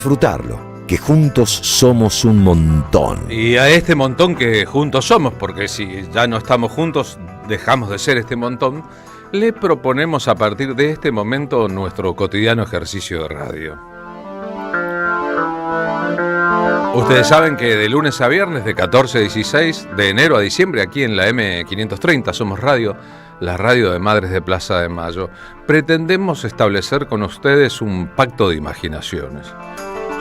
Disfrutarlo, que juntos somos un montón. Y a este montón que juntos somos, porque si ya no estamos juntos, dejamos de ser este montón, le proponemos a partir de este momento nuestro cotidiano ejercicio de radio. Ustedes saben que de lunes a viernes, de 14 a 16, de enero a diciembre, aquí en la M530, Somos Radio, la radio de Madres de Plaza de Mayo, pretendemos establecer con ustedes un pacto de imaginaciones.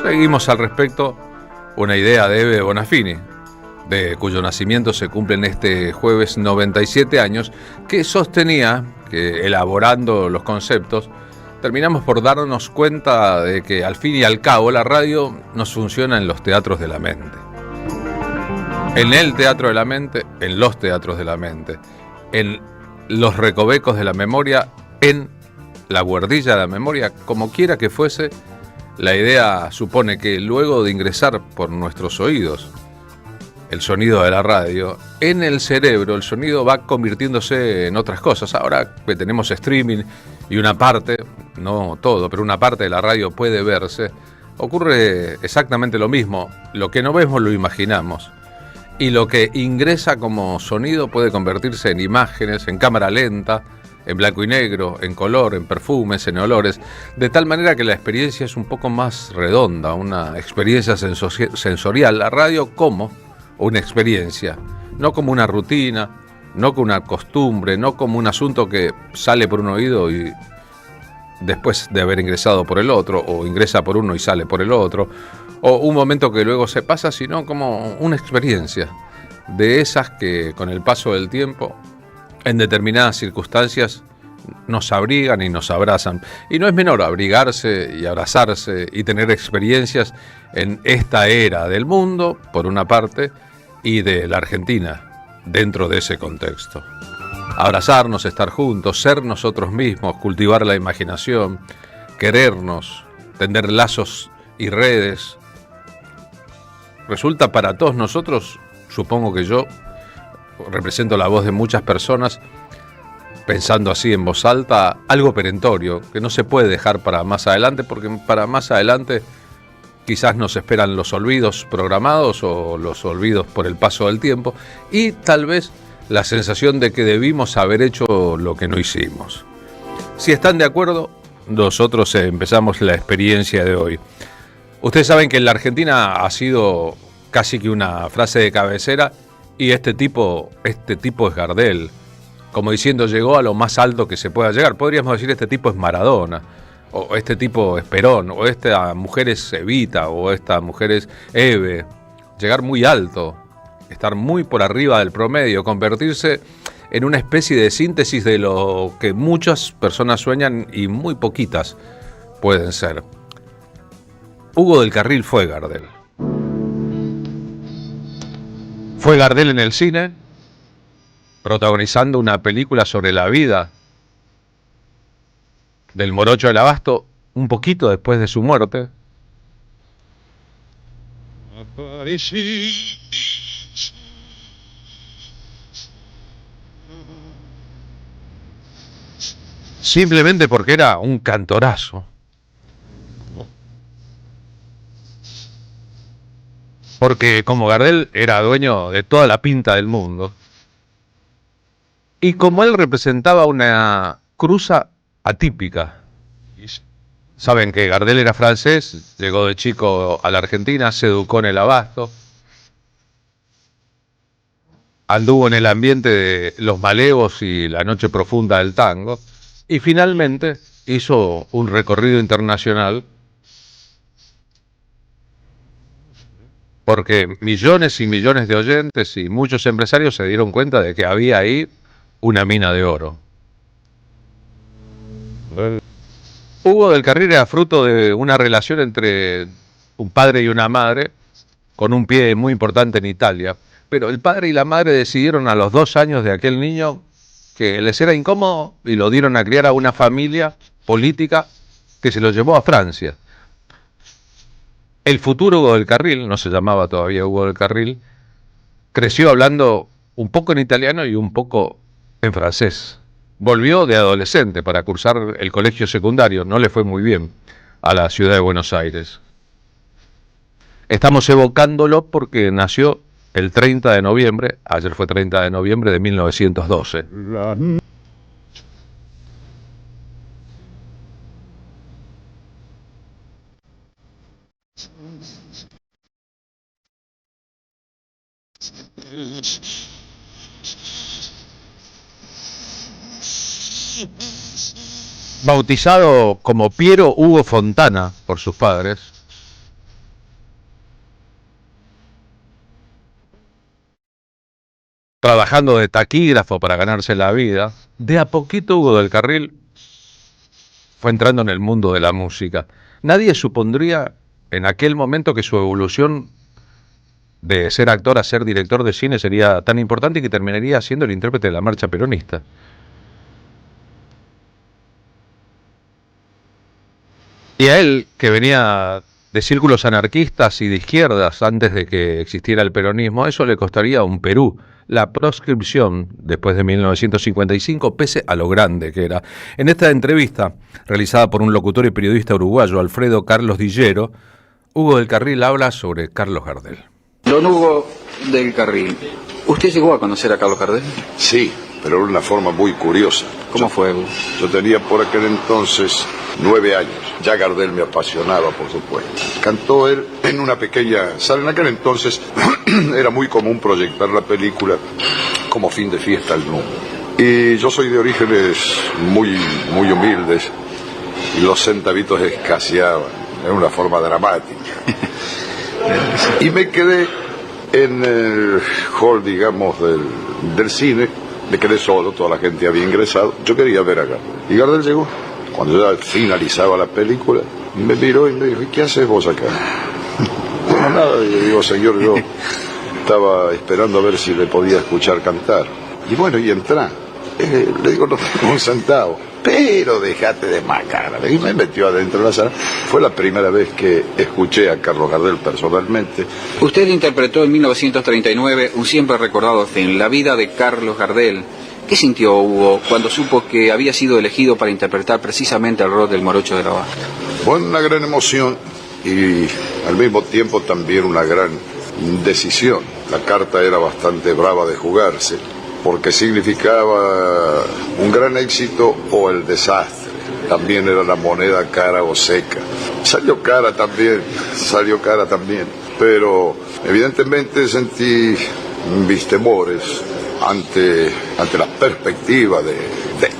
Seguimos al respecto una idea de Ebe Bonafini, de cuyo nacimiento se cumplen este jueves 97 años, que sostenía que, elaborando los conceptos, terminamos por darnos cuenta de que al fin y al cabo la radio nos funciona en los teatros de la mente. En el teatro de la mente, en los teatros de la mente, en los recovecos de la memoria, en la buhardilla de la memoria, como quiera que fuese. La idea supone que luego de ingresar por nuestros oídos el sonido de la radio, en el cerebro el sonido va convirtiéndose en otras cosas. Ahora que tenemos streaming y una parte, no todo, pero una parte de la radio puede verse, ocurre exactamente lo mismo. Lo que no vemos lo imaginamos. Y lo que ingresa como sonido puede convertirse en imágenes, en cámara lenta, en blanco y negro, en color, en perfumes, en olores, de tal manera que la experiencia es un poco más redonda, una experiencia sensorial. La radio como una experiencia, no como una rutina, no como una costumbre, no como un asunto que sale por un oído y después de haber ingresado por el otro, o ingresa por uno y sale por el otro, o un momento que luego se pasa, sino como una experiencia de esas que con el paso del tiempo, en determinadas circunstancias, nos abrigan y nos abrazan. Y no es menor abrigarse y abrazarse y tener experiencias en esta era del mundo, por una parte, y de la Argentina, dentro de ese contexto. Abrazarnos, estar juntos, ser nosotros mismos, cultivar la imaginación, querernos, tender lazos y redes. Resulta para todos nosotros, supongo que yo represento la voz de muchas personas, pensando así en voz alta, algo perentorio, que no se puede dejar para más adelante, porque para más adelante quizás nos esperan los olvidos programados o los olvidos por el paso del tiempo, y tal vez la sensación de que debimos haber hecho lo que no hicimos. Si están de acuerdo, nosotros empezamos la experiencia de hoy. Ustedes saben que en la Argentina ha sido casi que una frase de cabecera, y este tipo es Gardel, como diciendo, llegó a lo más alto que se pueda llegar. Podríamos decir, este tipo es Maradona, o este tipo es Perón, o esta mujer es Evita, o esta mujer es Eve. Llegar muy alto, estar muy por arriba del promedio, convertirse en una especie de síntesis de lo que muchas personas sueñan y muy poquitas pueden ser. Hugo del Carril fue Gardel. Fue Gardel en el cine, protagonizando una película sobre la vida del morocho del Abasto, un poquito después de su muerte. Simplemente porque era un cantorazo. Porque como Gardel era dueño de toda la pinta del mundo, y como él representaba una cruza atípica. Saben que Gardel era francés, llegó de chico a la Argentina, se educó en el Abasto, anduvo en el ambiente de los malevos y la noche profunda del tango, y finalmente hizo un recorrido internacional, porque millones y millones de oyentes y muchos empresarios se dieron cuenta de que había ahí una mina de oro. Hugo del Carril era fruto de una relación entre un padre y una madre, con un pie muy importante en Italia. Pero el padre y la madre decidieron a los 2 años de aquel niño que les era incómodo y lo dieron a criar a una familia política que se lo llevó a Francia. El futuro Hugo del Carril, no se llamaba todavía Hugo del Carril, creció hablando un poco en italiano y un poco en francés. Volvió de adolescente para cursar el colegio secundario, no le fue muy bien a la ciudad de Buenos Aires. Estamos evocándolo porque nació el 30 de noviembre, ayer fue 30 de noviembre de 1912. Bautizado como Piero Hugo Fontana por sus padres, trabajando de taquígrafo para ganarse la vida, de a poquito Hugo del Carril fue entrando en el mundo de la música. Nadie supondría en aquel momento que su evolución de ser actor a ser director de cine sería tan importante y que terminaría siendo el intérprete de la marcha peronista. Y a él, que venía de círculos anarquistas y de izquierdas antes de que existiera el peronismo, eso le costaría un Perú la proscripción después de 1955, pese a lo grande que era. En esta entrevista, realizada por un locutor y periodista uruguayo, Alfredo Carlos Dillero, Hugo del Carril habla sobre Carlos Gardel. Don Hugo del Carril, ¿usted llegó a conocer a Carlos Gardel? Sí, pero de una forma muy curiosa. ¿Cómo fue, Hugo? Yo tenía por aquel entonces 9 años. Ya Gardel me apasionaba, por supuesto. Cantó él en una pequeña sala. En aquel entonces era muy común proyectar la película como fin de fiesta al mundo. Y yo soy de orígenes muy humildes y los centavitos escaseaban. Era una forma dramática. Y me quedé en el hall, digamos, del cine. Me quedé solo, toda la gente había ingresado. Yo quería ver a Gardel. Y Gardel llegó. Cuando ya finalizaba la película, me miró y me dijo: ¿y qué haces vos acá? Bueno, nada, y le digo: señor, yo estaba esperando a ver si le podía escuchar cantar. Y bueno, y entrá. Le digo: no tengo un centavo. Pero déjate de macar. Y me metió adentro de la sala. Fue la primera vez que escuché a Carlos Gardel personalmente. Usted interpretó en 1939 un siempre recordado film, La vida de Carlos Gardel. ¿Qué sintió Hugo cuando supo que había sido elegido para interpretar precisamente el rol del Morocho de la Vaca? Bueno, una gran emoción y al mismo tiempo también una gran decisión. La carta era bastante brava de jugarse, porque significaba un gran éxito o el desastre. También era la moneda cara o seca. Salió cara también, pero evidentemente sentí mis temores ante la perspectiva de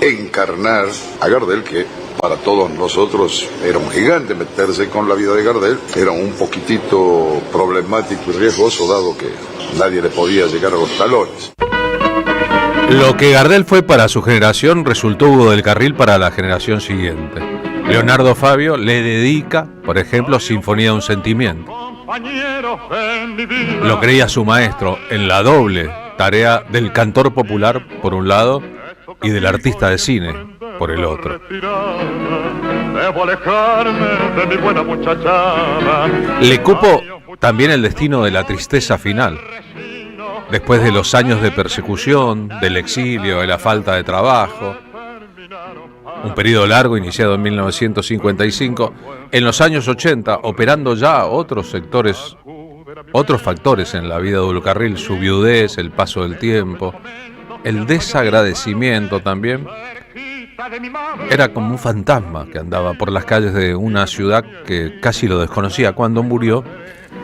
encarnar a Gardel, que para todos nosotros era un gigante. Meterse con la vida de Gardel era un poquitito problemático y riesgoso, dado que nadie le podía llegar a los talones. Lo que Gardel fue para su generación resultó Hugo del Carril para la generación siguiente. Leonardo Fabio le dedica, por ejemplo, Sinfonía de un Sentimiento. Lo creía su maestro en la doble tarea del cantor popular por un lado y del artista de cine por el otro. Le cupo también el destino de la tristeza final. Después de los años de persecución, del exilio, de la falta de trabajo, un periodo largo iniciado en 1955, en los años 80, operando ya otros sectores, otros factores en la vida de Hugo del Carril, su viudez, el paso del tiempo, el desagradecimiento también. Era como un fantasma que andaba por las calles de una ciudad que casi lo desconocía. Cuando murió,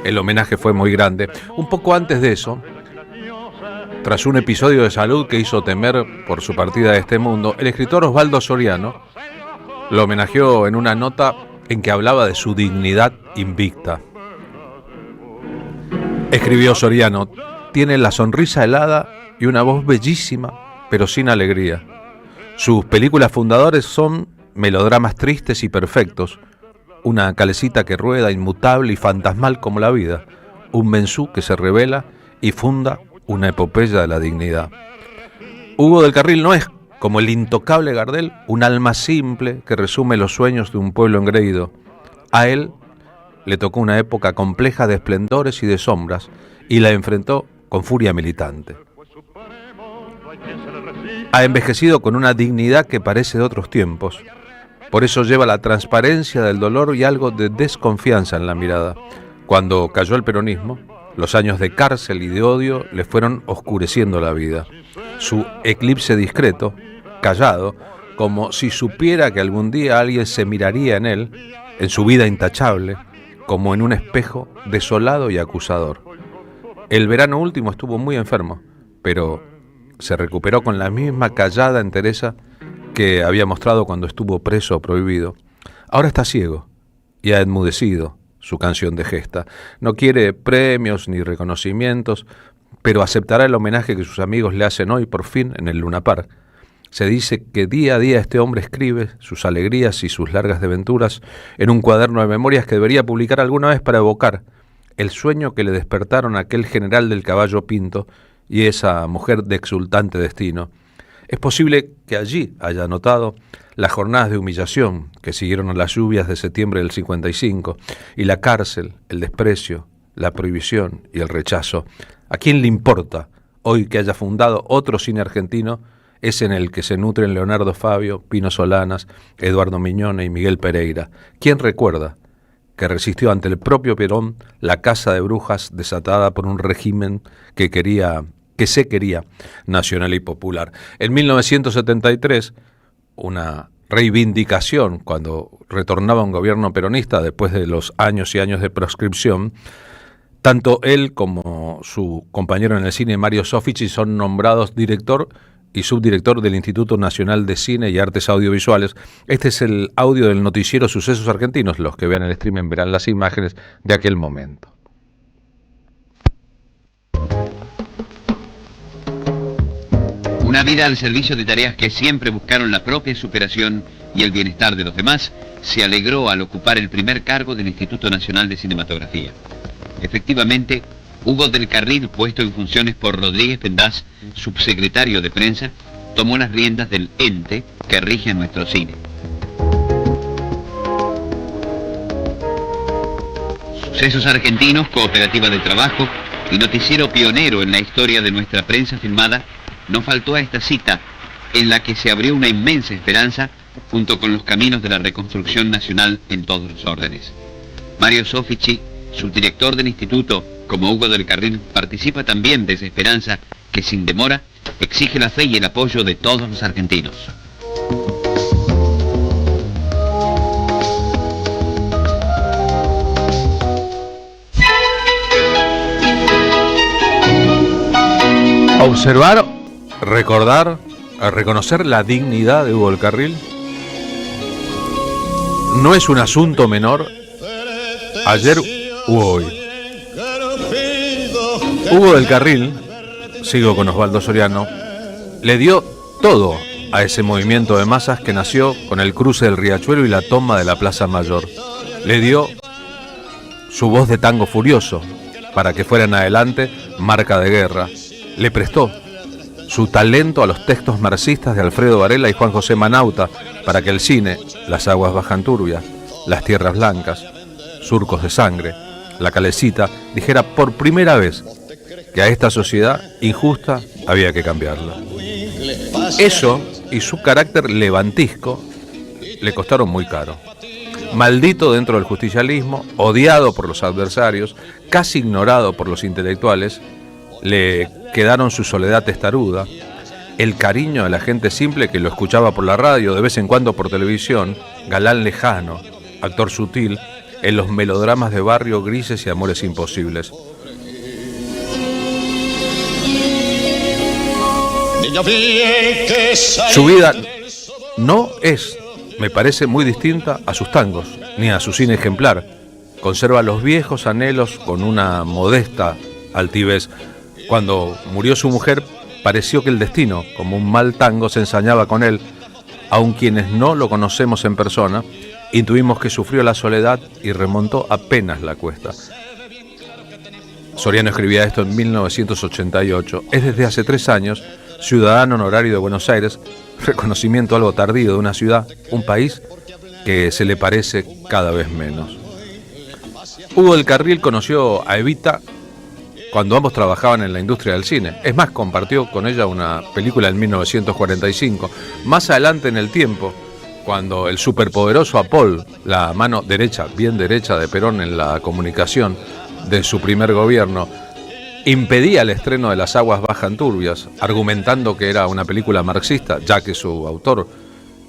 el homenaje fue muy grande. Un poco antes de eso, tras un episodio de salud que hizo temer por su partida de este mundo, el escritor Osvaldo Soriano lo homenajeó en una nota en que hablaba de su dignidad invicta. Escribió Soriano: tiene la sonrisa helada y una voz bellísima, pero sin alegría. Sus películas fundadoras son melodramas tristes y perfectos, una calecita que rueda inmutable y fantasmal como la vida, un mensú que se revela y funda una epopeya de la dignidad. Hugo del Carril no es, como el intocable Gardel, un alma simple que resume los sueños de un pueblo engreído. A él le tocó una época compleja de esplendores y de sombras, y la enfrentó con furia militante. Ha envejecido con una dignidad que parece de otros tiempos. Por eso lleva la transparencia del dolor y algo de desconfianza en la mirada. Cuando cayó el peronismo, los años de cárcel y de odio le fueron oscureciendo la vida. Su eclipse discreto, callado, como si supiera que algún día alguien se miraría en él, en su vida intachable, como en un espejo desolado y acusador. El verano último estuvo muy enfermo, pero se recuperó con la misma callada entereza que había mostrado cuando estuvo preso o prohibido. Ahora está ciego y ha enmudecido su canción de gesta. No quiere premios ni reconocimientos, pero aceptará el homenaje que sus amigos le hacen hoy por fin en el Luna Park. Se dice que día a día este hombre escribe sus alegrías y sus largas desventuras en un cuaderno de memorias que debería publicar alguna vez para evocar el sueño que le despertaron aquel general del caballo pinto y esa mujer de exultante destino. Es posible que allí haya notado las jornadas de humillación que siguieron a las lluvias de septiembre del 55 y la cárcel, el desprecio, la prohibición y el rechazo. ¿A quién le importa hoy que haya fundado otro cine argentino, ese en el que se nutren Leonardo Fabio, Pino Solanas, Eduardo Miñone y Miguel Pereira? ¿Quién recuerda que resistió ante el propio Perón la caza de brujas desatada por un régimen que se quería nacional y popular? En 1973, una reivindicación cuando retornaba un gobierno peronista después de los años y años de proscripción, tanto él como su compañero en el cine, Mario Soffici, son nombrados director y subdirector del Instituto Nacional de Cine y Artes Audiovisuales. Este es el audio del noticiero Sucesos Argentinos. Los que vean el streaming verán las imágenes de aquel momento. Una vida al servicio de tareas que siempre buscaron la propia superación y el bienestar de los demás, se alegró al ocupar el primer cargo del Instituto Nacional de Cinematografía. Efectivamente, Hugo del Carril, puesto en funciones por Rodríguez Pendaz, subsecretario de prensa, tomó las riendas del ente que rige a nuestro cine. Sucesos Argentinos, cooperativa de trabajo y noticiero pionero en la historia de nuestra prensa filmada, no faltó a esta cita, en la que se abrió una inmensa esperanza junto con los caminos de la reconstrucción nacional en todos los órdenes. Mario Soffici, subdirector del instituto, como Hugo del Carril, participa también de esa esperanza que sin demora exige la fe y el apoyo de todos los argentinos. Observar, recordar, reconocer la dignidad de Hugo del Carril no es un asunto menor ayer u hoy. Hugo del Carril, sigo con Osvaldo Soriano, le dio todo a ese movimiento de masas que nació con el cruce del Riachuelo y la toma de la Plaza Mayor. Le dio su voz de tango furioso para que fueran adelante marca de guerra. Le prestó su talento a los textos marxistas de Alfredo Varela y Juan José Manauta para que el cine, Las aguas bajan turbias, Las tierras blancas, Surcos de sangre, La calecita, dijera por primera vez que a esta sociedad injusta había que cambiarla. Eso y su carácter levantisco le costaron muy caro. Maldito dentro del justicialismo, odiado por los adversarios, casi ignorado por los intelectuales, le quedaron su soledad testaruda, el cariño de la gente simple que lo escuchaba por la radio, de vez en cuando por televisión, galán lejano, actor sutil, en los melodramas de barrio, grises y amores imposibles. Su vida no es, me parece, muy distinta a sus tangos, ni a su cine ejemplar. Conserva los viejos anhelos con una modesta altivez. Cuando murió su mujer, pareció que el destino, como un mal tango, se ensañaba con él. Aun quienes no lo conocemos en persona, intuimos que sufrió la soledad y remontó apenas la cuesta. Soriano escribía esto en 1988. Es desde hace 3 años ciudadano honorario de Buenos Aires, reconocimiento algo tardío de una ciudad, un país que se le parece cada vez menos. Hugo del Carril conoció a Evita cuando ambos trabajaban en la industria del cine. Es más, compartió con ella una película en 1945. Más adelante en el tiempo, cuando el superpoderoso Apol, la mano derecha, bien derecha de Perón en la comunicación de su primer gobierno, impedía el estreno de Las aguas bajan turbias, argumentando que era una película marxista, ya que su autor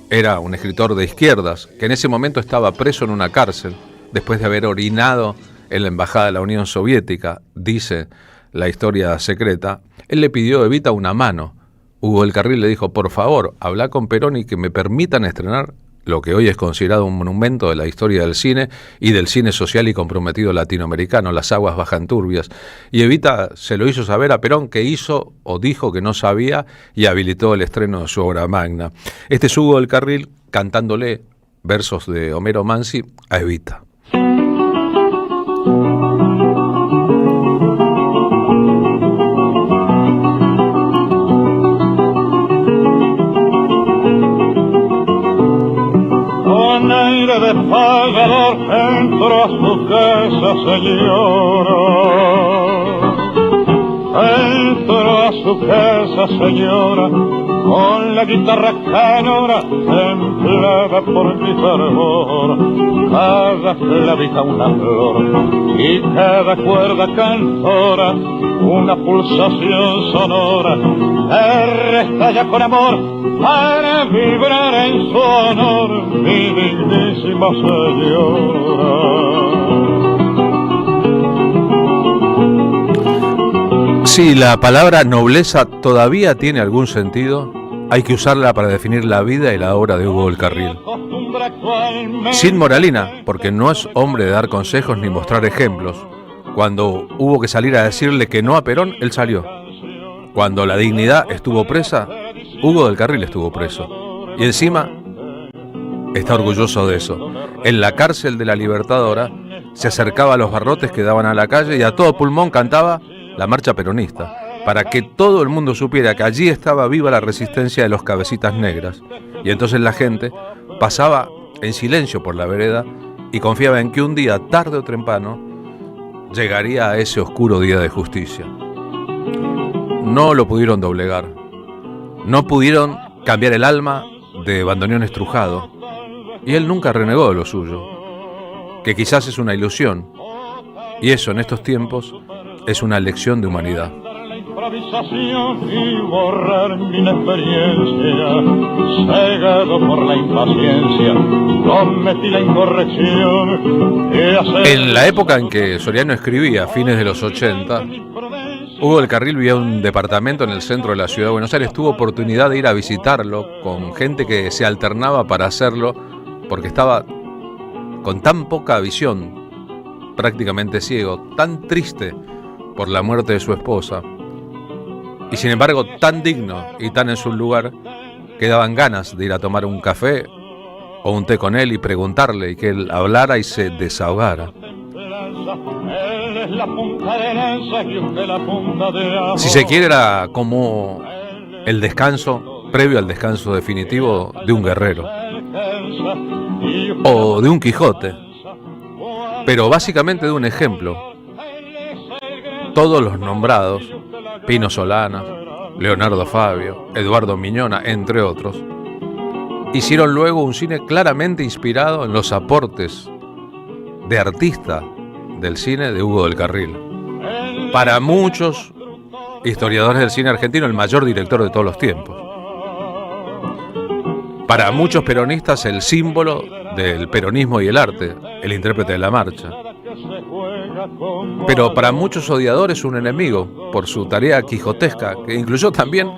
era un escritor de izquierdas, que en ese momento estaba preso en una cárcel, después de haber orinado en la embajada de la Unión Soviética, dice la historia secreta. Él le pidió a Evita una mano. Hugo del Carril le dijo: por favor, habla con Perón y que me permitan estrenar lo que hoy es considerado un monumento de la historia del cine y del cine social y comprometido latinoamericano, Las aguas bajan turbias. Y Evita se lo hizo saber a Perón, que hizo o dijo que no sabía, y habilitó el estreno de su obra magna. Este es Hugo del Carril cantándole versos de Homero Mansi a Evita. De pagador entró a su casa, señora. Entró a su casa, señora, con la guitarra canora templada por mi fervor. Cada clavija una flor y cada cuerda cantora una pulsación sonora que restalla con amor para vibrar en su honor, mi dignísima señora. Si la palabra nobleza todavía tiene algún sentido, hay que usarla para definir la vida y la obra de Hugo del Carril. Sin moralina, porque no es hombre de dar consejos ni mostrar ejemplos. Cuando hubo que salir a decirle que no a Perón, él salió. Cuando la dignidad estuvo presa, Hugo del Carril estuvo preso. Y encima está orgulloso de eso. En la cárcel de la Libertadora se acercaba a los barrotes que daban a la calle y a todo pulmón cantaba la marcha peronista, para que todo el mundo supiera que allí estaba viva la resistencia de los cabecitas negras. Y entonces la gente pasaba en silencio por la vereda y confiaba en que un día, tarde o temprano, llegaría a ese oscuro día de justicia. No lo pudieron doblegar. No pudieron cambiar el alma de Bandoneón estrujado. Y él nunca renegó de lo suyo, que quizás es una ilusión. Y eso, en estos tiempos, es una lección de humanidad. Y borrar mi inexperiencia, cegado por la impaciencia, cometí la incorrección. En la época en que Soriano escribía, a fines de los 80, Hugo del Carril vivía en un departamento en el centro de la ciudad de Buenos Aires. Tuvo oportunidad de ir a visitarlo con gente que se alternaba para hacerlo, porque estaba con tan poca visión, prácticamente ciego, tan triste por la muerte de su esposa, y sin embargo tan digno y tan en su lugar, que daban ganas de ir a tomar un café o un té con él y preguntarle, y que él hablara y se desahogara. Si se quiere, era como el descanso previo al descanso definitivo de un guerrero o de un Quijote, pero básicamente de un ejemplo. Todos los nombrados, Pino Solanas, Leonardo Fabio, Eduardo Miñona, entre otros, hicieron luego un cine claramente inspirado en los aportes de artista del cine de Hugo del Carril. Para muchos historiadores del cine argentino, el mayor director de todos los tiempos. Para muchos peronistas, el símbolo del peronismo y el arte, el intérprete de la marcha. Pero para muchos odiadores, un enemigo por su tarea quijotesca, que incluyó también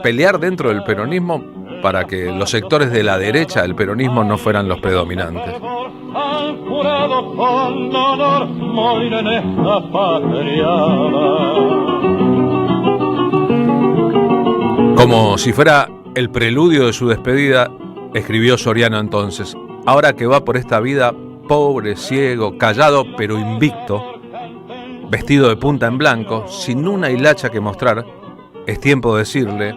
pelear dentro del peronismo para que los sectores de la derecha del peronismo no fueran los predominantes. Como si fuera el preludio de su despedida, escribió Soriano entonces: ahora que va por esta vida pobre, ciego, callado pero invicto, vestido de punta en blanco, sin una hilacha que mostrar, es tiempo de decirle,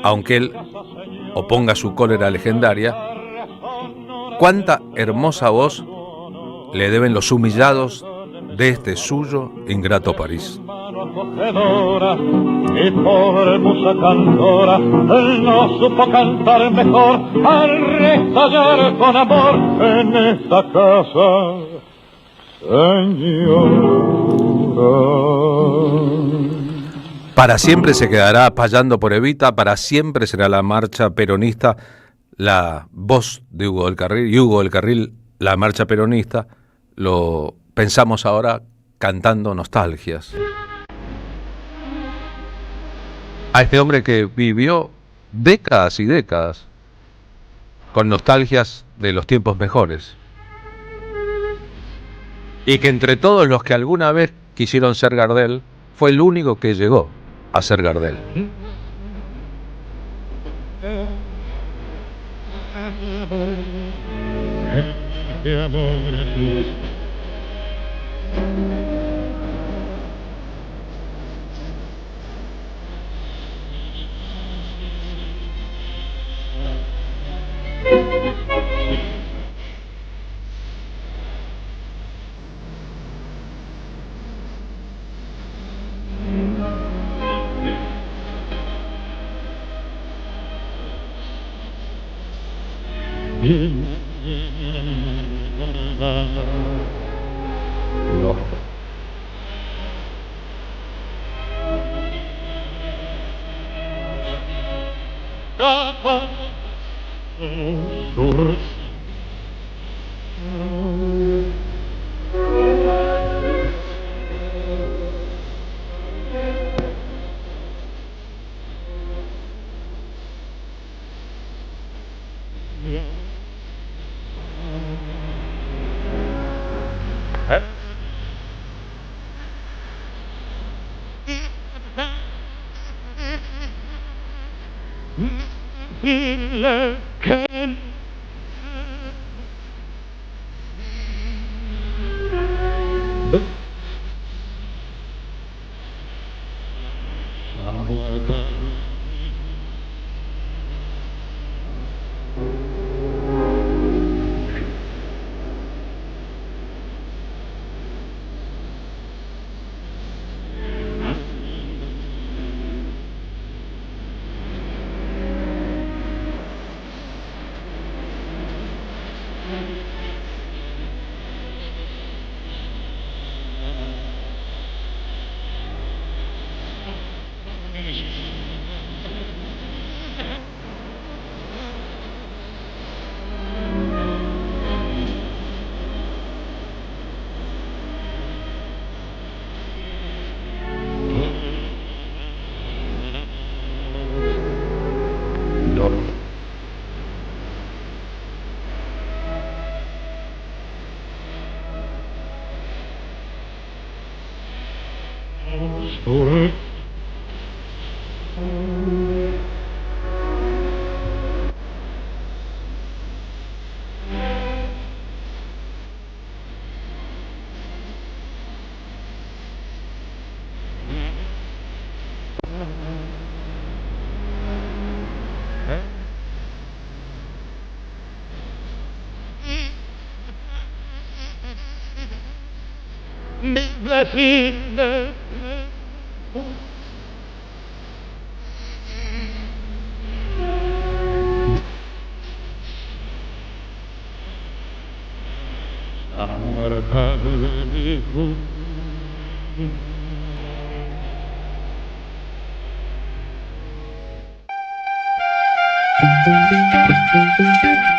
aunque él oponga su cólera legendaria, cuánta hermosa voz le deben los humillados de este suyo ingrato París. acogedora, y pobre musa cantora, él no supo cantar mejor al restallar con amor en esta casa, señora. Para siempre se quedará payando por Evita, para siempre será la marcha peronista la voz de Hugo del Carril, y Hugo del Carril la marcha peronista. Lo pensamos ahora cantando nostalgias. A este hombre que vivió décadas y décadas con nostalgias de los tiempos mejores. Y que entre todos los que alguna vez quisieron ser Gardel, fue el único que llegó a ser Gardel. No.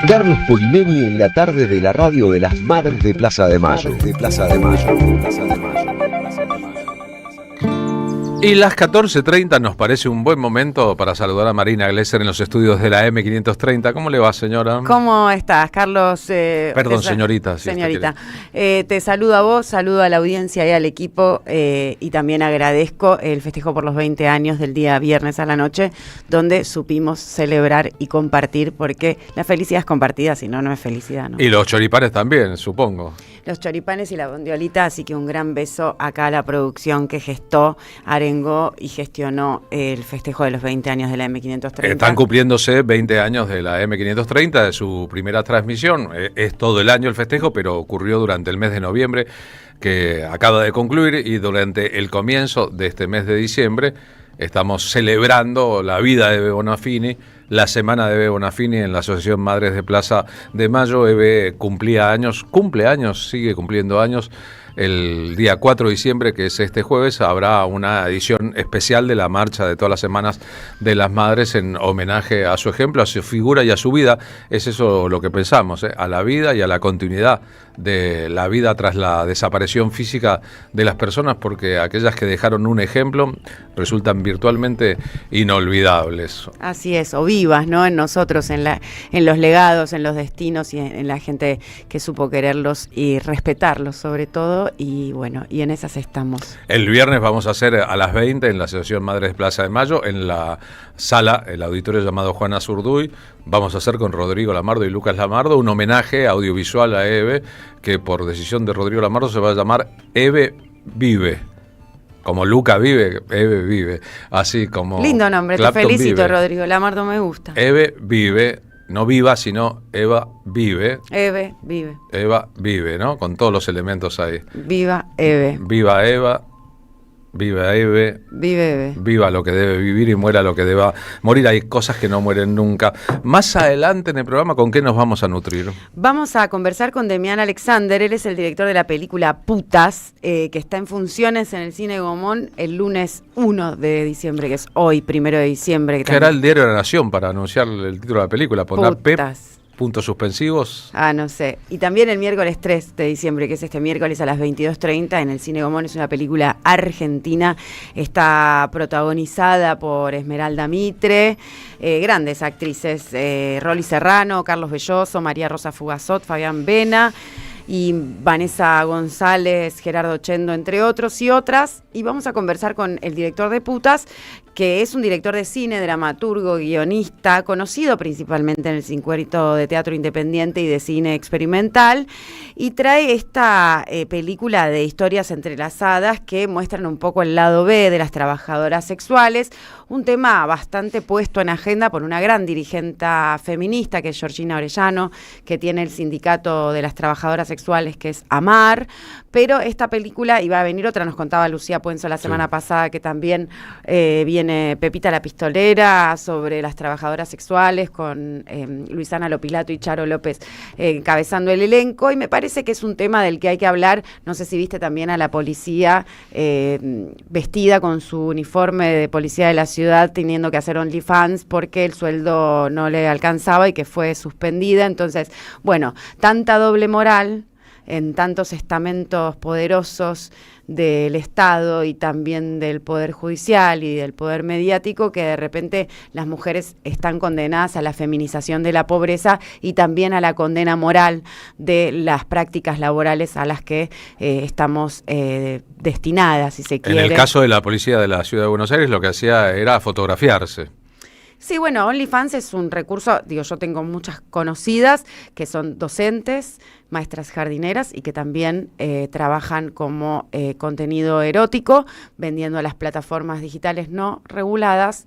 Carlos Polimeni en la tarde de la radio de las Madres de Plaza de Mayo. Y las 14:30 nos parece un buen momento para saludar a Marina Glesser en los estudios de la M530. ¿Cómo le va, señora? ¿Cómo estás, Carlos? Perdón, señorita. Señorita. Te saludo a vos, saludo a la audiencia y al equipo y también agradezco el festejo por los 20 años del día viernes a la noche, donde supimos celebrar y compartir, porque la felicidad es compartida, si no, no es felicidad, ¿no? Y los choripanes también, supongo. Los choripanes y la bondiolita, así que un gran beso acá a la producción que gestó, arengó y gestionó el festejo de los 20 años de la M530. Están cumpliéndose 20 años de la M530, de su primera transmisión. Es todo el año el festejo, pero ocurrió durante el mes de noviembre. que acaba de concluir y durante el comienzo de este mes de diciembre estamos celebrando la vida de Ebe Bonafini, la semana de Ebe Bonafini en la Asociación Madres de Plaza de Mayo. Ebe cumple años, sigue cumpliendo años. El día 4 de diciembre, que es este jueves, habrá una edición especial de la Marcha de todas las Semanas de las Madres en homenaje a su ejemplo, a su figura y a su vida. Es eso lo que pensamos, a la vida y a la continuidad de la vida tras la desaparición física de las personas, porque aquellas que dejaron un ejemplo resultan virtualmente inolvidables. Así es, o vivas, ¿no? En nosotros, en los legados, en los destinos y en la gente que supo quererlos y respetarlos sobre todo. Y bueno, y en esas estamos. El viernes vamos a hacer a las 20 en la Asociación Madres de Plaza de Mayo, en la sala, el auditorio llamado Juana Zurduy. Vamos a hacer con Rodrigo Lamardo y Lucas Lamardo un homenaje audiovisual a Ebe, que por decisión de Rodrigo Lamardo se va a llamar Ebe Vive. Como Luca vive, Ebe vive. Así como lindo nombre, Clapton te felicito, vive. Rodrigo Lamardo, me gusta. Ebe vive. No viva, sino Eva vive. Ebe vive. Eva vive, ¿no? Con todos los elementos ahí. Viva Ebe. Viva Eva, viva Ebe. Vive Ebe. Viva lo que debe vivir y muera lo que deba morir. Hay cosas que no mueren nunca. Más adelante en el programa, ¿con qué nos vamos a nutrir? Vamos a conversar con Demián Alexander. Él es el director de la película Putas, que está en funciones en el Cine Gomón el lunes 1 de diciembre, que es hoy, 1 de diciembre. ¿Qué hará el Diario de la Nación para anunciar el título de la película? ¿Pondrá Putas. Puntos suspensivos? No sé. Y también el miércoles 3 de diciembre, que es este miércoles a las 22:30 en el Cine Gomón. Es una película argentina. Está protagonizada por Esmeralda Mitre, grandes actrices, Rolly Serrano, Carlos Belloso, María Rosa Fugazot, Fabián Vena y Vanessa González, Gerardo Chendo, entre otros y otras. Y vamos a conversar con el director de Putas, que es un director de cine, dramaturgo, guionista, conocido principalmente en el circuito de teatro independiente y de cine experimental, y trae esta película de historias entrelazadas que muestran un poco el lado B de las trabajadoras sexuales, un tema bastante puesto en agenda por una gran dirigente feminista que es Georgina Orellano, que tiene el sindicato de las trabajadoras sexuales que es AMAR, pero esta película, iba a venir otra, nos contaba Lucía Puenzo la semana pasada, que también viene Pepita la Pistolera sobre las trabajadoras sexuales con Luisana Lopilato y Charo López encabezando el elenco, y me parece que es un tema del que hay que hablar. No sé si viste también a la policía vestida con su uniforme de policía de la ciudad teniendo que hacer OnlyFans porque el sueldo no le alcanzaba y que fue suspendida. Entonces, bueno, tanta doble moral en tantos estamentos poderosos del Estado y también del Poder Judicial y del Poder Mediático, que de repente las mujeres están condenadas a la feminización de la pobreza y también a la condena moral de las prácticas laborales a las que estamos destinadas, si se quiere. En el caso de la policía de la Ciudad de Buenos Aires, lo que hacía era fotografiarse. Sí, bueno, OnlyFans es un recurso, yo tengo muchas conocidas que son docentes, maestras jardineras y que también trabajan como contenido erótico, vendiendo a las plataformas digitales no reguladas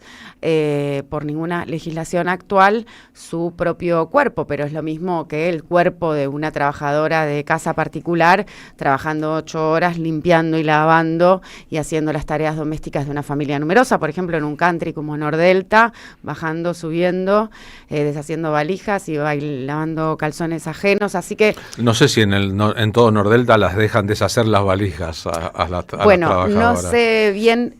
por ninguna legislación actual su propio cuerpo, pero es lo mismo que el cuerpo de una trabajadora de casa particular, trabajando 8 horas, limpiando y lavando y haciendo las tareas domésticas de una familia numerosa, por ejemplo, en un country como Nordelta, bajando, subiendo, deshaciendo valijas y lavando calzones ajenos, así que... No sé si en todo Nordelta las dejan deshacer las valijas a las trabajadoras. No sé bien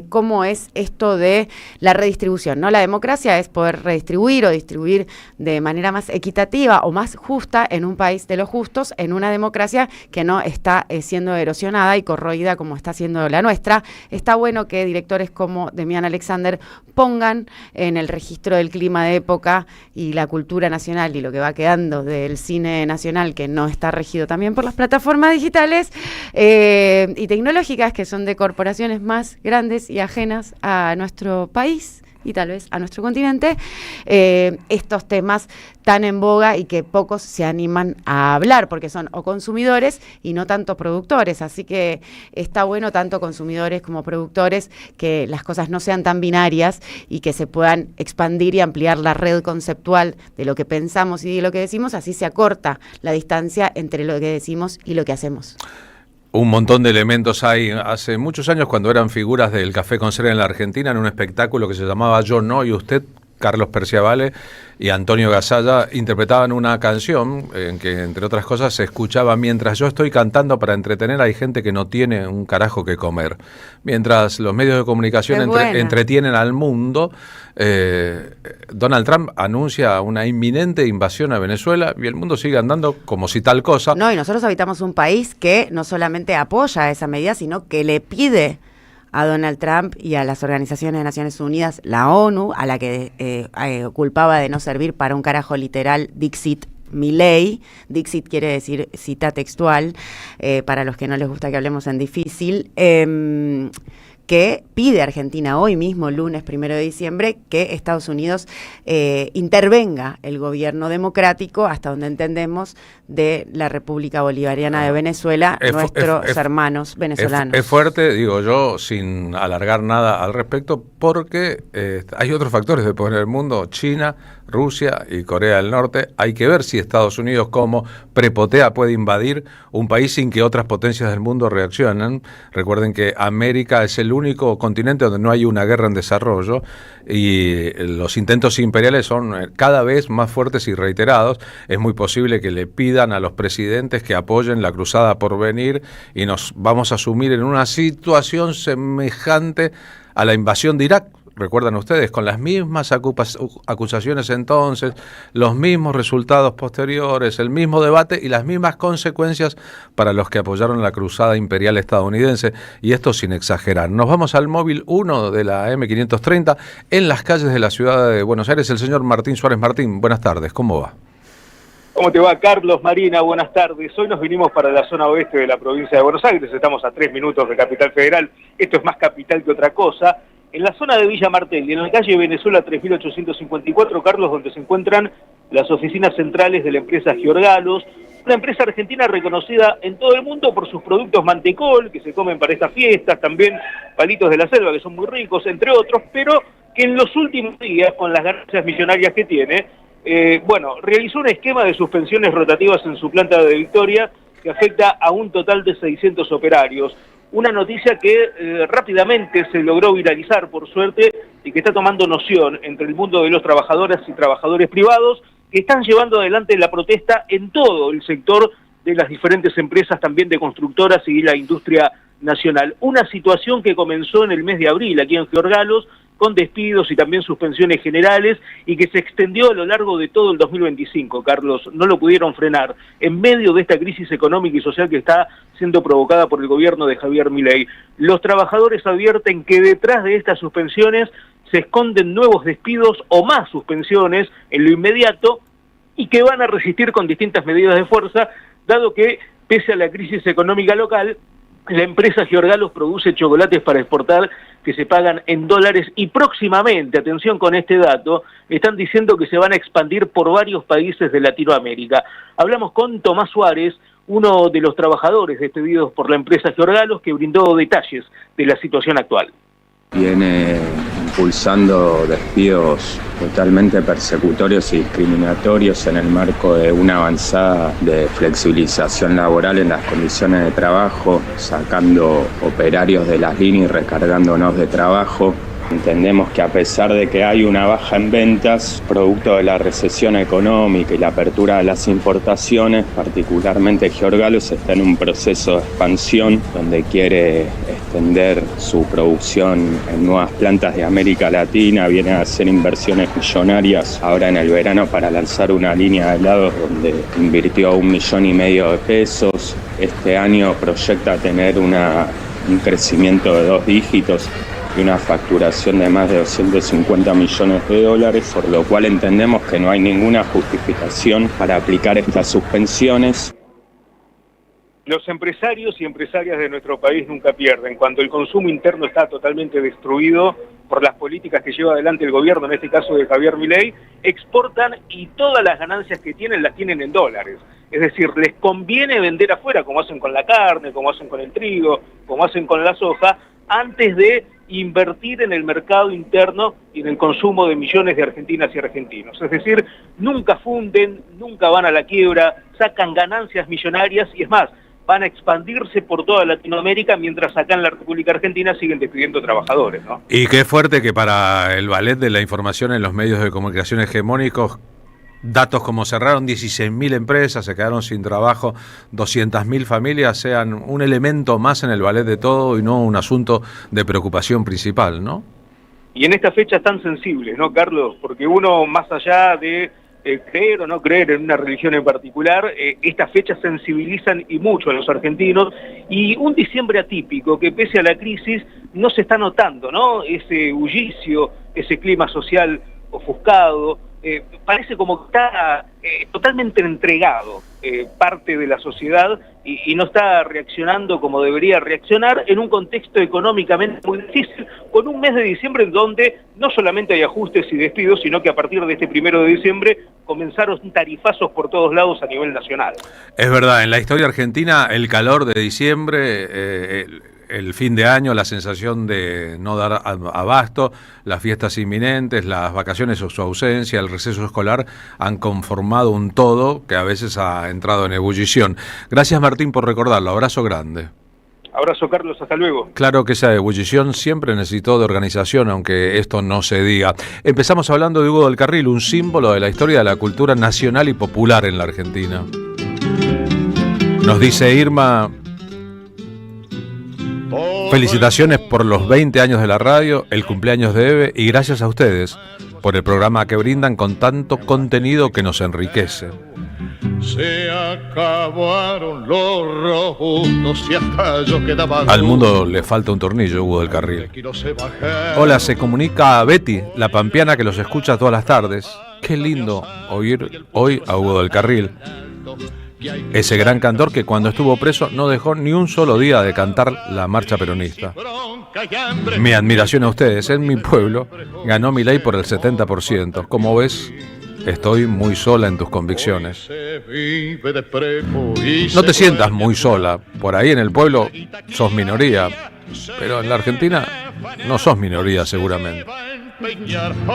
cómo es esto de la redistribución, ¿no? La democracia es poder redistribuir o distribuir de manera más equitativa o más justa en un país de los justos, en una democracia que no está siendo erosionada y corroída como está siendo la nuestra. Está bueno que directores como Demián Alexander pongan en el registro del clima de época y la cultura nacional y lo que va quedando del cine nacional, que no está regido también por las plataformas digitales y tecnológicas, que son de corporaciones más grandes y ajenas a nuestro país y tal vez a nuestro continente, estos temas tan en boga y que pocos se animan a hablar porque son o consumidores y no tanto productores, así que está bueno tanto consumidores como productores que las cosas no sean tan binarias y que se puedan expandir y ampliar la red conceptual de lo que pensamos y de lo que decimos, así se acorta la distancia entre lo que decimos y lo que hacemos. Un montón de elementos hay. Hace muchos años, cuando eran figuras del Café con Cera en la Argentina, en un espectáculo que se llamaba Yo No y Usted, Carlos Perciavale y Antonio Gasalla interpretaban una canción en que, entre otras cosas, se escuchaba: mientras yo estoy cantando para entretener, hay gente que no tiene un carajo que comer. Mientras los medios de comunicación entretienen al mundo, Donald Trump anuncia una inminente invasión a Venezuela y el mundo sigue andando como si tal cosa. No, y nosotros habitamos un país que no solamente apoya esa medida, sino que le pide a Donald Trump y a las organizaciones de Naciones Unidas, la ONU, a la que culpaba de no servir para un carajo literal, Dixit Milei. Dixit quiere decir cita textual, para los que no les gusta que hablemos en difícil, que pide a Argentina hoy mismo, lunes 1 de diciembre, que Estados Unidos intervenga el gobierno democrático, hasta donde entendemos, de la República Bolivariana de Venezuela, nuestros hermanos venezolanos. Es fuerte, digo yo, sin alargar nada al respecto, porque hay otros factores de poder en el mundo: China, Rusia y Corea del Norte. Hay que ver si Estados Unidos, como prepotea, puede invadir un país sin que otras potencias del mundo reaccionen. Recuerden que América es el único continente donde no hay una guerra en desarrollo, y los intentos imperiales son cada vez más fuertes y reiterados. Es muy posible que le pidan a los presidentes que apoyen la cruzada por venir, y nos vamos a sumir en una situación semejante a la invasión de Irak. Recuerdan ustedes, con las mismas acusaciones entonces, los mismos resultados posteriores, el mismo debate y las mismas consecuencias para los que apoyaron la cruzada imperial estadounidense, y esto sin exagerar. Nos vamos al móvil 1 de la M530 en las calles de la ciudad de Buenos Aires. El señor Martín Suárez. Martín, buenas tardes, ¿cómo va? ¿Cómo te va, Carlos? Marina, buenas tardes. Hoy nos vinimos para la zona oeste de la provincia de Buenos Aires, estamos a 3 minutos de Capital Federal, esto es más capital que otra cosa. En la zona de Villa Martelli, en la calle Venezuela 3854, Carlos, donde se encuentran las oficinas centrales de la empresa Giorgalos, una empresa argentina reconocida en todo el mundo por sus productos mantecol, que se comen para estas fiestas, también palitos de la selva, que son muy ricos, entre otros, pero que en los últimos días, con las ganancias millonarias que tiene, realizó un esquema de suspensiones rotativas en su planta de Victoria que afecta a un total de 600 operarios. Una noticia que rápidamente se logró viralizar, por suerte, y que está tomando noción entre el mundo de los trabajadores y trabajadores privados, que están llevando adelante la protesta en todo el sector de las diferentes empresas, también de constructoras y la industria nacional. Una situación que comenzó en el mes de abril aquí en Giorgalos, con despidos y también suspensiones generales, y que se extendió a lo largo de todo el 2025, Carlos. No lo pudieron frenar en medio de esta crisis económica y social que está siendo provocada por el gobierno de Javier Milei. Los trabajadores advierten que detrás de estas suspensiones se esconden nuevos despidos o más suspensiones en lo inmediato, y que van a resistir con distintas medidas de fuerza, dado que, pese a la crisis económica local, la empresa Giorgalos produce chocolates para exportar que se pagan en dólares, y próximamente, atención con este dato, están diciendo que se van a expandir por varios países de Latinoamérica. Hablamos con Tomás Suárez, uno de los trabajadores despedidos por la empresa Giorgalos, que brindó detalles de la situación actual. Viene impulsando despidos totalmente persecutorios y discriminatorios en el marco de una avanzada de flexibilización laboral en las condiciones de trabajo, sacando operarios de las líneas y recargándonos de trabajo. Entendemos que a pesar de que hay una baja en ventas, producto de la recesión económica y la apertura de las importaciones, particularmente Giorgalos está en un proceso de expansión donde quiere extender su producción en nuevas plantas de América Latina, viene a hacer inversiones millonarias ahora en el verano para lanzar una línea de helados donde invirtió $1,5 millones de pesos. Este año proyecta tener un crecimiento de 2 dígitos y una facturación de más de $250 millones, por lo cual entendemos que no hay ninguna justificación para aplicar estas suspensiones. Los empresarios y empresarias de nuestro país nunca pierden. Cuando el consumo interno está totalmente destruido por las políticas que lleva adelante el gobierno, en este caso de Javier Milei, exportan, y todas las ganancias que tienen las tienen en dólares. Es decir, les conviene vender afuera, como hacen con la carne, como hacen con el trigo, como hacen con la soja, antes de invertir en el mercado interno y en el consumo de millones de argentinas y argentinos. Es decir, nunca funden, nunca van a la quiebra, sacan ganancias millonarias, y es más, van a expandirse por toda Latinoamérica, mientras acá en la República Argentina siguen despidiendo trabajadores, ¿no? Y qué fuerte que para el ballet de la información en los medios de comunicación hegemónicos, datos como cerraron 16.000 empresas, se quedaron sin trabajo 200.000 familias, sean un elemento más en el ballet de todo y no un asunto de preocupación principal, ¿no? Y en estas fechas tan sensibles, ¿no, Carlos? Porque uno, más allá de creer o no creer en una religión en particular, estas fechas sensibilizan y mucho a los argentinos, y un diciembre atípico que pese a la crisis no se está notando, ¿no? Ese bullicio, ese clima social ofuscado, parece como que está totalmente entregado parte de la sociedad y no está reaccionando como debería reaccionar en un contexto económicamente muy difícil, con un mes de diciembre en donde no solamente hay ajustes y despidos, sino que a partir de este 1 de diciembre comenzaron tarifazos por todos lados a nivel nacional. Es verdad, en la historia argentina el calor de diciembre, el fin de año, la sensación de no dar abasto, las fiestas inminentes, las vacaciones o su ausencia, el receso escolar, han conformado un todo que a veces ha entrado en ebullición. Gracias, Martín, por recordarlo. Abrazo grande. Abrazo, Carlos, hasta luego. Claro que esa ebullición siempre necesitó de organización, aunque esto no se diga. Empezamos hablando de Hugo del Carril, un símbolo de la historia de la cultura nacional y popular en la Argentina. Nos dice Irma: felicitaciones por los 20 años de la radio, el cumpleaños de Eve, y gracias a ustedes por el programa que brindan con tanto contenido que nos enriquece. Se acabaron los robustos y hasta yo quedaba. Al mundo le falta un tornillo, Hugo del Carril. Hola, se comunica a Betty, la pampeana que los escucha todas las tardes. Qué lindo oír hoy a Hugo del Carril, ese gran cantor que cuando estuvo preso no dejó ni un solo día de cantar la marcha peronista. Mi admiración a ustedes. En mi pueblo ganó Milei por el 70%. Como ves, estoy muy sola en tus convicciones. No te sientas muy sola. Por ahí en el pueblo sos minoría, pero en la Argentina no sos minoría seguramente.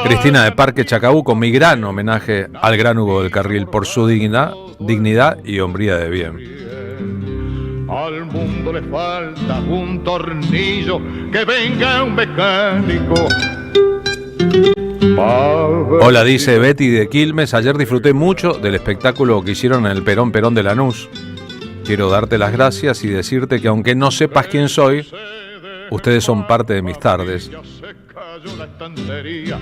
Cristina de Parque Chacabuco, mi gran homenaje al gran Hugo del Carril por su dignidad y hombría de bien. Al mundo le falta un tornillo, que venga un mecánico. Hola, dice Betty de Quilmes. Ayer disfruté mucho del espectáculo que hicieron en el Perón Perón de Lanús. Quiero darte las gracias y decirte que aunque no sepas quién soy, ustedes son parte de mis tardes.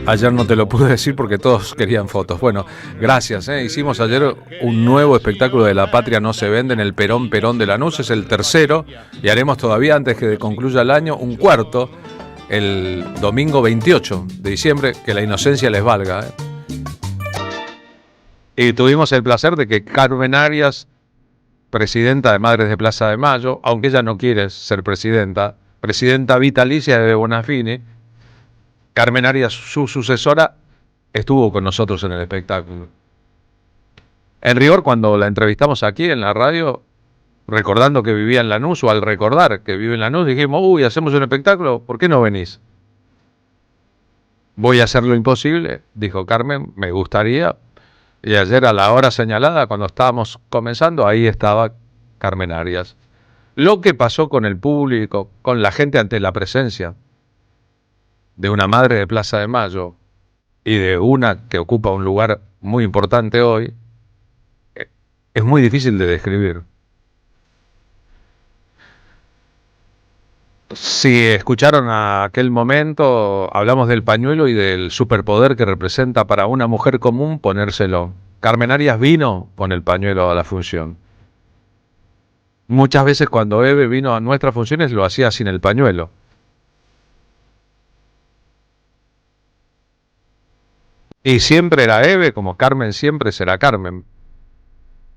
Ayer no te lo pude decir porque todos querían fotos. Bueno, gracias. Hicimos ayer un nuevo espectáculo de La Patria No Se Vende en el Perón Perón de Lanús. Es el tercero y haremos todavía, antes que concluya el año, un cuarto el domingo 28 de diciembre. Que la inocencia les valga. Y tuvimos el placer de que Carmen Arias, presidenta de Madres de Plaza de Mayo, aunque ella no quiere ser presidenta vitalicia de Bonafini, Carmen Arias, su sucesora, estuvo con nosotros en el espectáculo. En rigor, cuando la entrevistamos aquí en la radio, recordando que vivía en Lanús, o al recordar que vive en Lanús, dijimos: uy, hacemos un espectáculo, ¿por qué no venís? Voy a hacer lo imposible, dijo Carmen, me gustaría. Y ayer a la hora señalada, cuando estábamos comenzando, ahí estaba Carmen Arias. Lo que pasó con el público, con la gente ante la presencia de una madre de Plaza de Mayo y de una que ocupa un lugar muy importante hoy, es muy difícil de describir. Si escucharon a aquel momento, hablamos del pañuelo y del superpoder que representa para una mujer común ponérselo. Carmen Arias vino con el pañuelo a la función. Muchas veces cuando Eve vino a nuestras funciones lo hacía sin el pañuelo. Y siempre era Eve, como Carmen siempre será Carmen.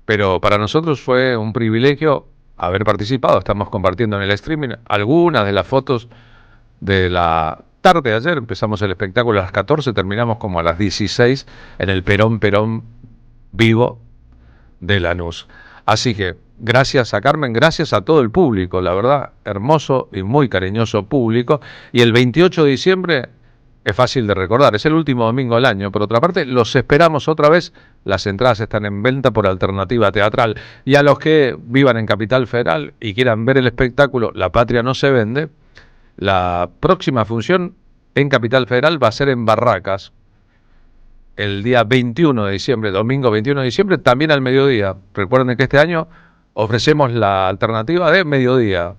Pero para nosotros fue un privilegio haber participado. Estamos compartiendo en el streaming algunas de las fotos de la tarde de ayer. Empezamos el espectáculo a las 14, terminamos como a las 16 en el Perón Perón vivo de Lanús. Así que gracias a Carmen, gracias a todo el público, la verdad, hermoso y muy cariñoso público. Y el 28 de diciembre es fácil de recordar, es el último domingo del año. Por otra parte, los esperamos otra vez. Las entradas están en venta por alternativa teatral. Y a los que vivan en Capital Federal y quieran ver el espectáculo La Patria no se vende, la próxima función en Capital Federal va a ser en Barracas, el día 21 de diciembre, domingo 21 de diciembre, también al mediodía. Recuerden que este año ofrecemos la alternativa de mediodía.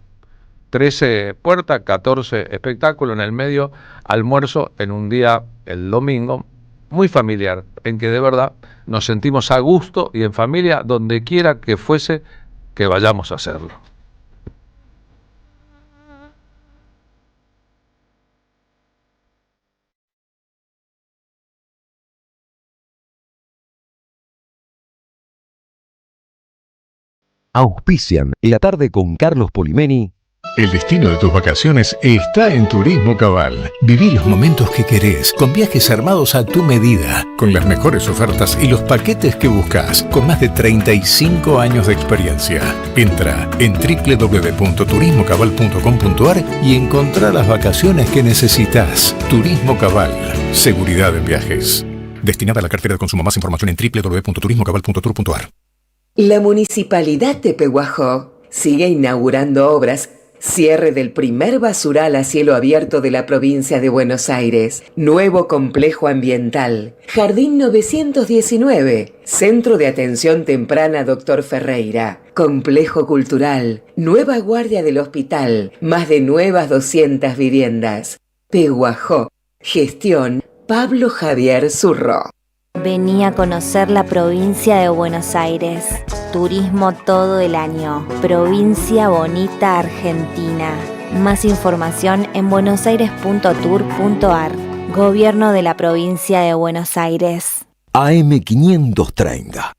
13 puertas, 14 espectáculos en el medio, almuerzo en un día, el domingo, muy familiar, en que de verdad nos sentimos a gusto y en familia, donde quiera que fuese que vayamos a hacerlo. Auspician La Tarde con Carlos Polimeni. El destino de tus vacaciones está en Turismo Cabal. Viví los momentos que querés, con viajes armados a tu medida, con las mejores ofertas y los paquetes que buscas, con más de 35 años de experiencia. Entra en www.turismocabal.com.ar y encontrá las vacaciones que necesitas. Turismo Cabal, seguridad en viajes. Destinada a la cartera de consumo. Más información en www.turismocabal.tour.ar. La Municipalidad de Pehuajó sigue inaugurando obras. Cierre del primer basural a cielo abierto de la provincia de Buenos Aires. Nuevo complejo ambiental. Jardín 919. Centro de atención temprana Dr. Ferreira. Complejo cultural. Nueva guardia del hospital. Más de nuevas 200 viviendas. Pehuajó. Gestión Pablo Javier Zurro. Vení a conocer la provincia de Buenos Aires. Turismo todo el año. Provincia bonita Argentina. Más información en buenosaires.tour.ar. Gobierno de la provincia de Buenos Aires. AM530.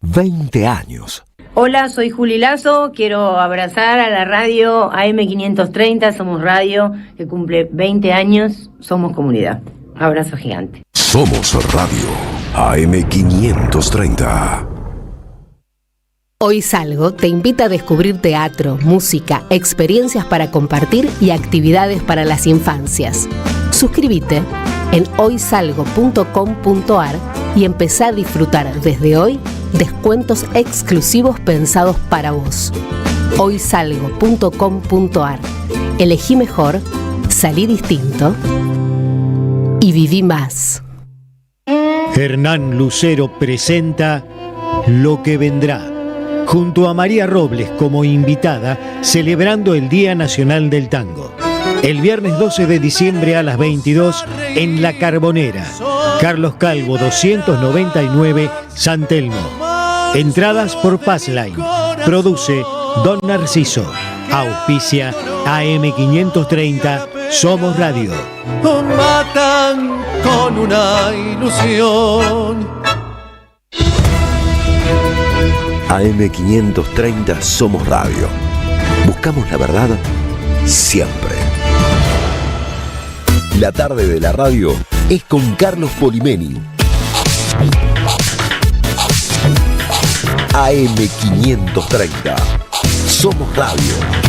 20 años. Hola, soy Juli Lazo. Quiero abrazar a la radio AM530. Somos radio que cumple 20 años. Somos comunidad. Abrazo gigante. Somos Radio AM530. Hoy Salgo te invita a descubrir teatro, música, experiencias para compartir y actividades para las infancias. Suscríbete en hoysalgo.com.ar y empezá a disfrutar desde hoy descuentos exclusivos pensados para vos. Hoysalgo.com.ar. Elegí mejor, salí distinto y viví más. Hernán Lucero presenta Lo que vendrá, junto a María Robles como invitada, celebrando el Día Nacional del Tango. El viernes 12 de diciembre a las 22 en La Carbonera. Carlos Calvo 299, San Telmo. Entradas por Passline. Produce Don Narciso. Auspicia AM530. Somos Radio. Matan con una ilusión. AM530 Somos Radio. Buscamos la verdad siempre. La tarde de la radio es con Carlos Polimeni. AM530 Somos Radio.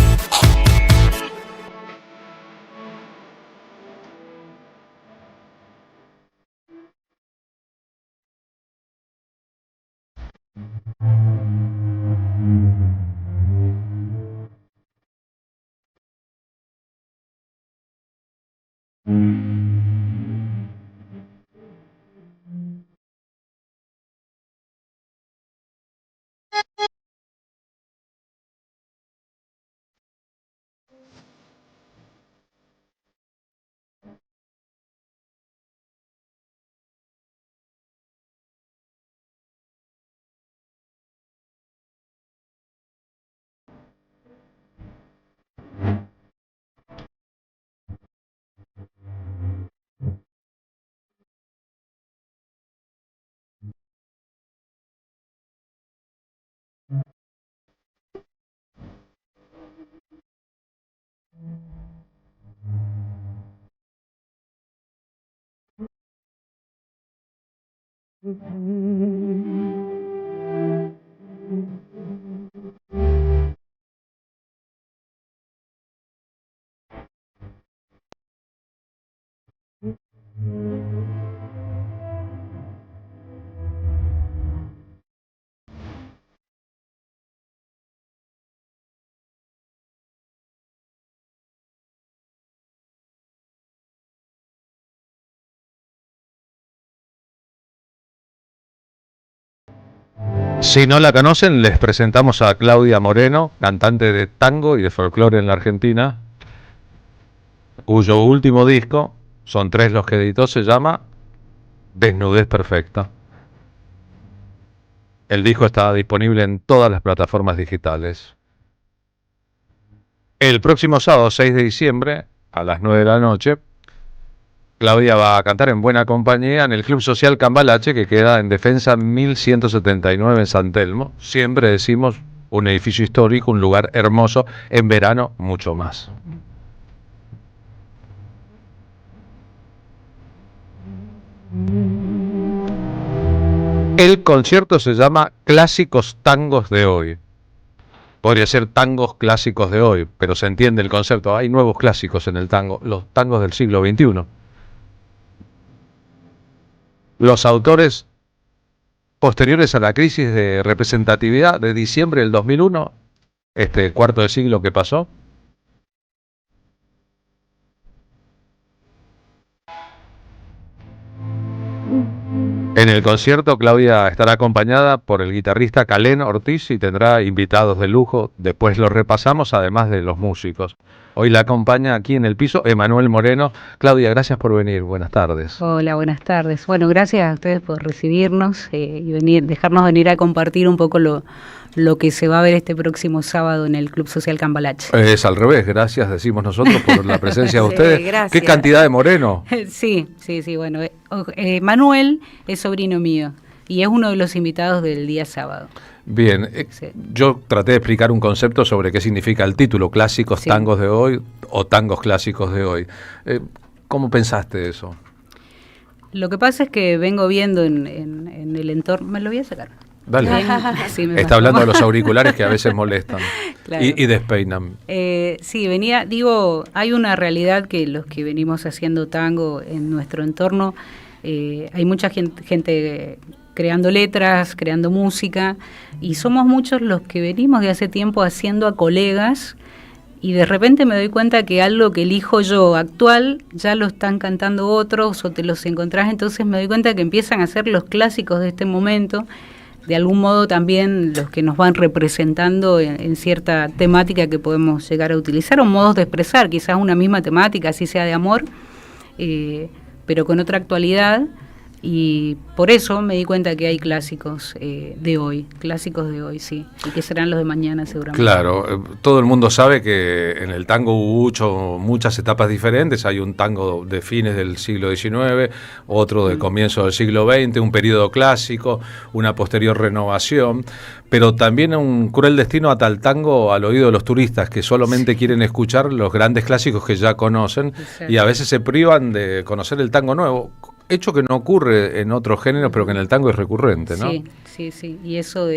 Si no la conocen, les presentamos a Claudia Moreno, cantante de tango y de folclore en la Argentina, cuyo último disco, son 3 los que editó, se llama Desnudez Perfecta. El disco está disponible en todas las plataformas digitales. El próximo sábado 6 de diciembre, a las 9 de la noche, Claudia va a cantar en buena compañía en el Club Social Cambalache, que queda en Defensa 1179 en San Telmo. Siempre decimos un edificio histórico, un lugar hermoso, en verano mucho más. El concierto se llama Clásicos Tangos de Hoy. Podría ser tangos clásicos de hoy, pero se entiende el concepto. Hay nuevos clásicos en el tango, los tangos del siglo XXI. Los autores posteriores a la crisis de representatividad de diciembre del 2001, este cuarto de siglo que pasó, en el concierto Claudia estará acompañada por el guitarrista Calén Ortiz y tendrá invitados de lujo. Después los repasamos, además de los músicos. Hoy la acompaña aquí en el piso Emanuel Moreno. Claudia, gracias por venir. Buenas tardes. Hola, buenas tardes. Bueno, gracias a ustedes por recibirnos y dejarnos venir a compartir un poco lo que se va a ver este próximo sábado en el Club Social Cambalache. Es al revés, gracias, decimos nosotros por la presencia de Sí, ustedes. gracias. ¿Qué cantidad de Moreno? Sí, bueno, Manuel es sobrino mío y es uno de los invitados del día sábado. Bien, yo traté de explicar un concepto sobre qué significa el título, Clásicos Tangos de Hoy o Tangos Clásicos de Hoy. ¿Cómo pensaste eso? Lo que pasa es que vengo viendo en el entorno... ¿Me lo voy a sacar? Dale. Sí, me Está pasó. hablando de los auriculares que a veces molestan Claro. y despeinan. Sí, hay una realidad que los que venimos haciendo tango en nuestro entorno, hay mucha gente creando letras, creando música, y somos muchos los que venimos de hace tiempo haciendo a colegas, y de repente me doy cuenta que algo que elijo yo actual ya lo están cantando otros o te los encontrás, entonces me doy cuenta que empiezan a ser los clásicos de este momento, de algún modo también los que nos van representando en cierta temática que podemos llegar a utilizar, o modos de expresar, quizás una misma temática, así sea de amor, pero con otra actualidad, y por eso me di cuenta que hay clásicos de hoy, sí, y que serán los de mañana seguramente. Claro, todo el mundo sabe que en el tango hubo muchas etapas diferentes. Hay un tango de fines del siglo XIX, otro de comienzo del siglo XX, un periodo clásico, una posterior renovación, pero también un cruel destino ata el tango al oído de los turistas que solamente quieren escuchar los grandes clásicos que ya conocen. Exacto. Y a veces se privan de conocer el tango nuevo. Hecho que no ocurre en otros géneros, pero que en el tango es recurrente, ¿no? Sí. Y eso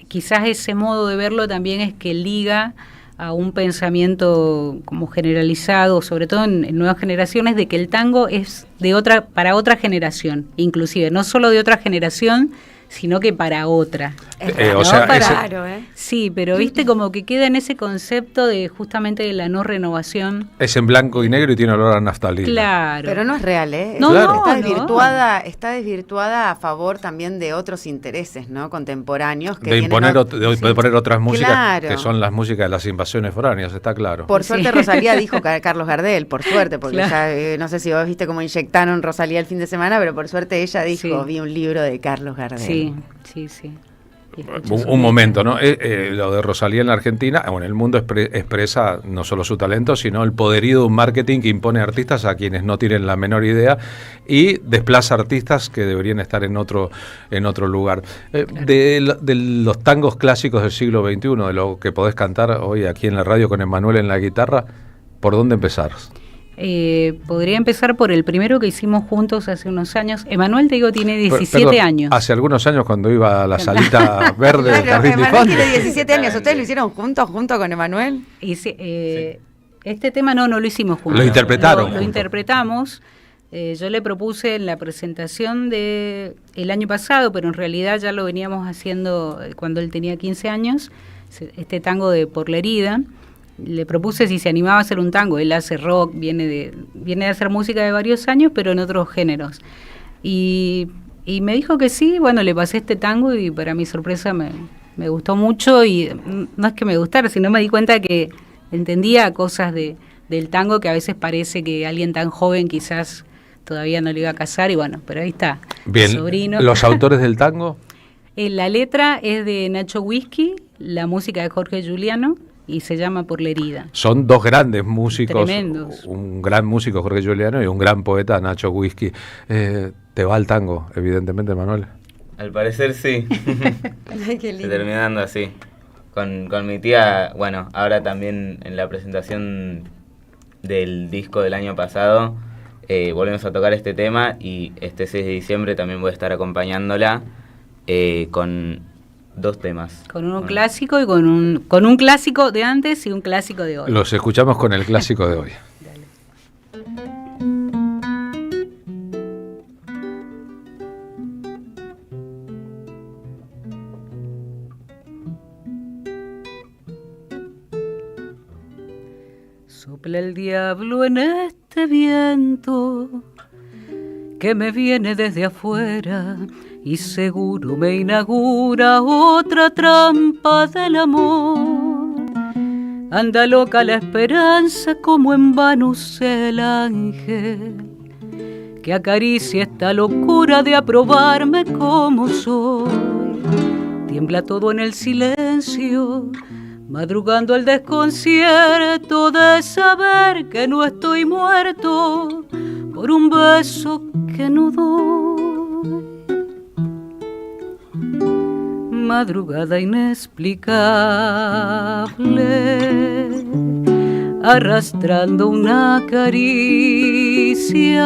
quizás ese modo de verlo también es que liga a un pensamiento como generalizado, sobre todo en nuevas generaciones, de que el tango es para otra generación, inclusive, no solo de otra generación, sino que para otra. Sí, pero viste como que queda en ese concepto de justamente de la no renovación. Es en blanco y negro y tiene olor a naftalina. Claro. Pero no es real, ¿eh? No, Claro. Está desvirtuada a favor también de otros intereses, ¿no? Contemporáneos. Que De poner otras músicas, Claro. que son las músicas de las invasiones foráneas, está claro. Por suerte Rosalía dijo Carlos Gardel, por suerte, porque Claro. ya, no sé si vos viste cómo inyectaron Rosalía el fin de semana, pero por suerte ella dijo, vi un libro de Carlos Gardel. Sí. Un momento, ¿no? Lo de Rosalía en la Argentina, en el mundo expresa no solo su talento, sino el poderío de un marketing que impone artistas a quienes no tienen la menor idea y desplaza artistas que deberían estar en otro lugar. De los tangos clásicos del siglo XXI, de lo que podés cantar hoy aquí en la radio con Emanuel en la guitarra, ¿por dónde empezar? Podría empezar por el primero que hicimos juntos hace unos años. Emanuel, te digo, tiene 17 años. Hace algunos años cuando iba a la salita verde del Jardín de Emanuel Infantes. tiene 17 años. ¿Ustedes lo hicieron junto con Emanuel? Este tema no lo hicimos juntos. Lo interpretaron Lo juntos. interpretamos. Yo le propuse en la presentación del año pasado, pero en realidad ya lo veníamos haciendo cuando él tenía 15 años, este tango de Por la herida. Le propuse si se animaba a hacer un tango. Él hace rock, viene de hacer música de varios años, pero en otros géneros. Y Y me dijo que sí, bueno, le pasé este tango y para mi sorpresa me gustó mucho, y no es que me gustara, sino me di cuenta que entendía cosas del tango que a veces parece que alguien tan joven quizás todavía no le iba a casar, y bueno, pero ahí está. Bien, Sobrino. ¿Los autores del tango? La letra es de Nacho Whisky, la música de Jorge Giuliano, y se llama Por la herida. Son dos grandes músicos. Tremendos. Un gran músico, Jorge Giuliano, y un gran poeta, Nacho Whisky. ¿Te va el tango, evidentemente, Manuel? Al parecer sí. Ay, qué lindo. Se terminó dando así. Con mi tía, bueno, ahora también en la presentación del disco del año pasado, volvemos a tocar este tema, y este 6 de diciembre también voy a estar acompañándola con 2 temas. Con un clásico y con un clásico de antes y un clásico de hoy. Los escuchamos con el clásico de hoy. Sopla el diablo en este viento que me viene desde afuera, y seguro me inaugura otra trampa del amor. Anda loca la esperanza como en vano usa el ángel que acaricia esta locura de aprobarme como soy. Tiembla todo en el silencio, madrugando el desconcierto de saber que no estoy muerto por un beso que no doy. Madrugada inexplicable, arrastrando una caricia,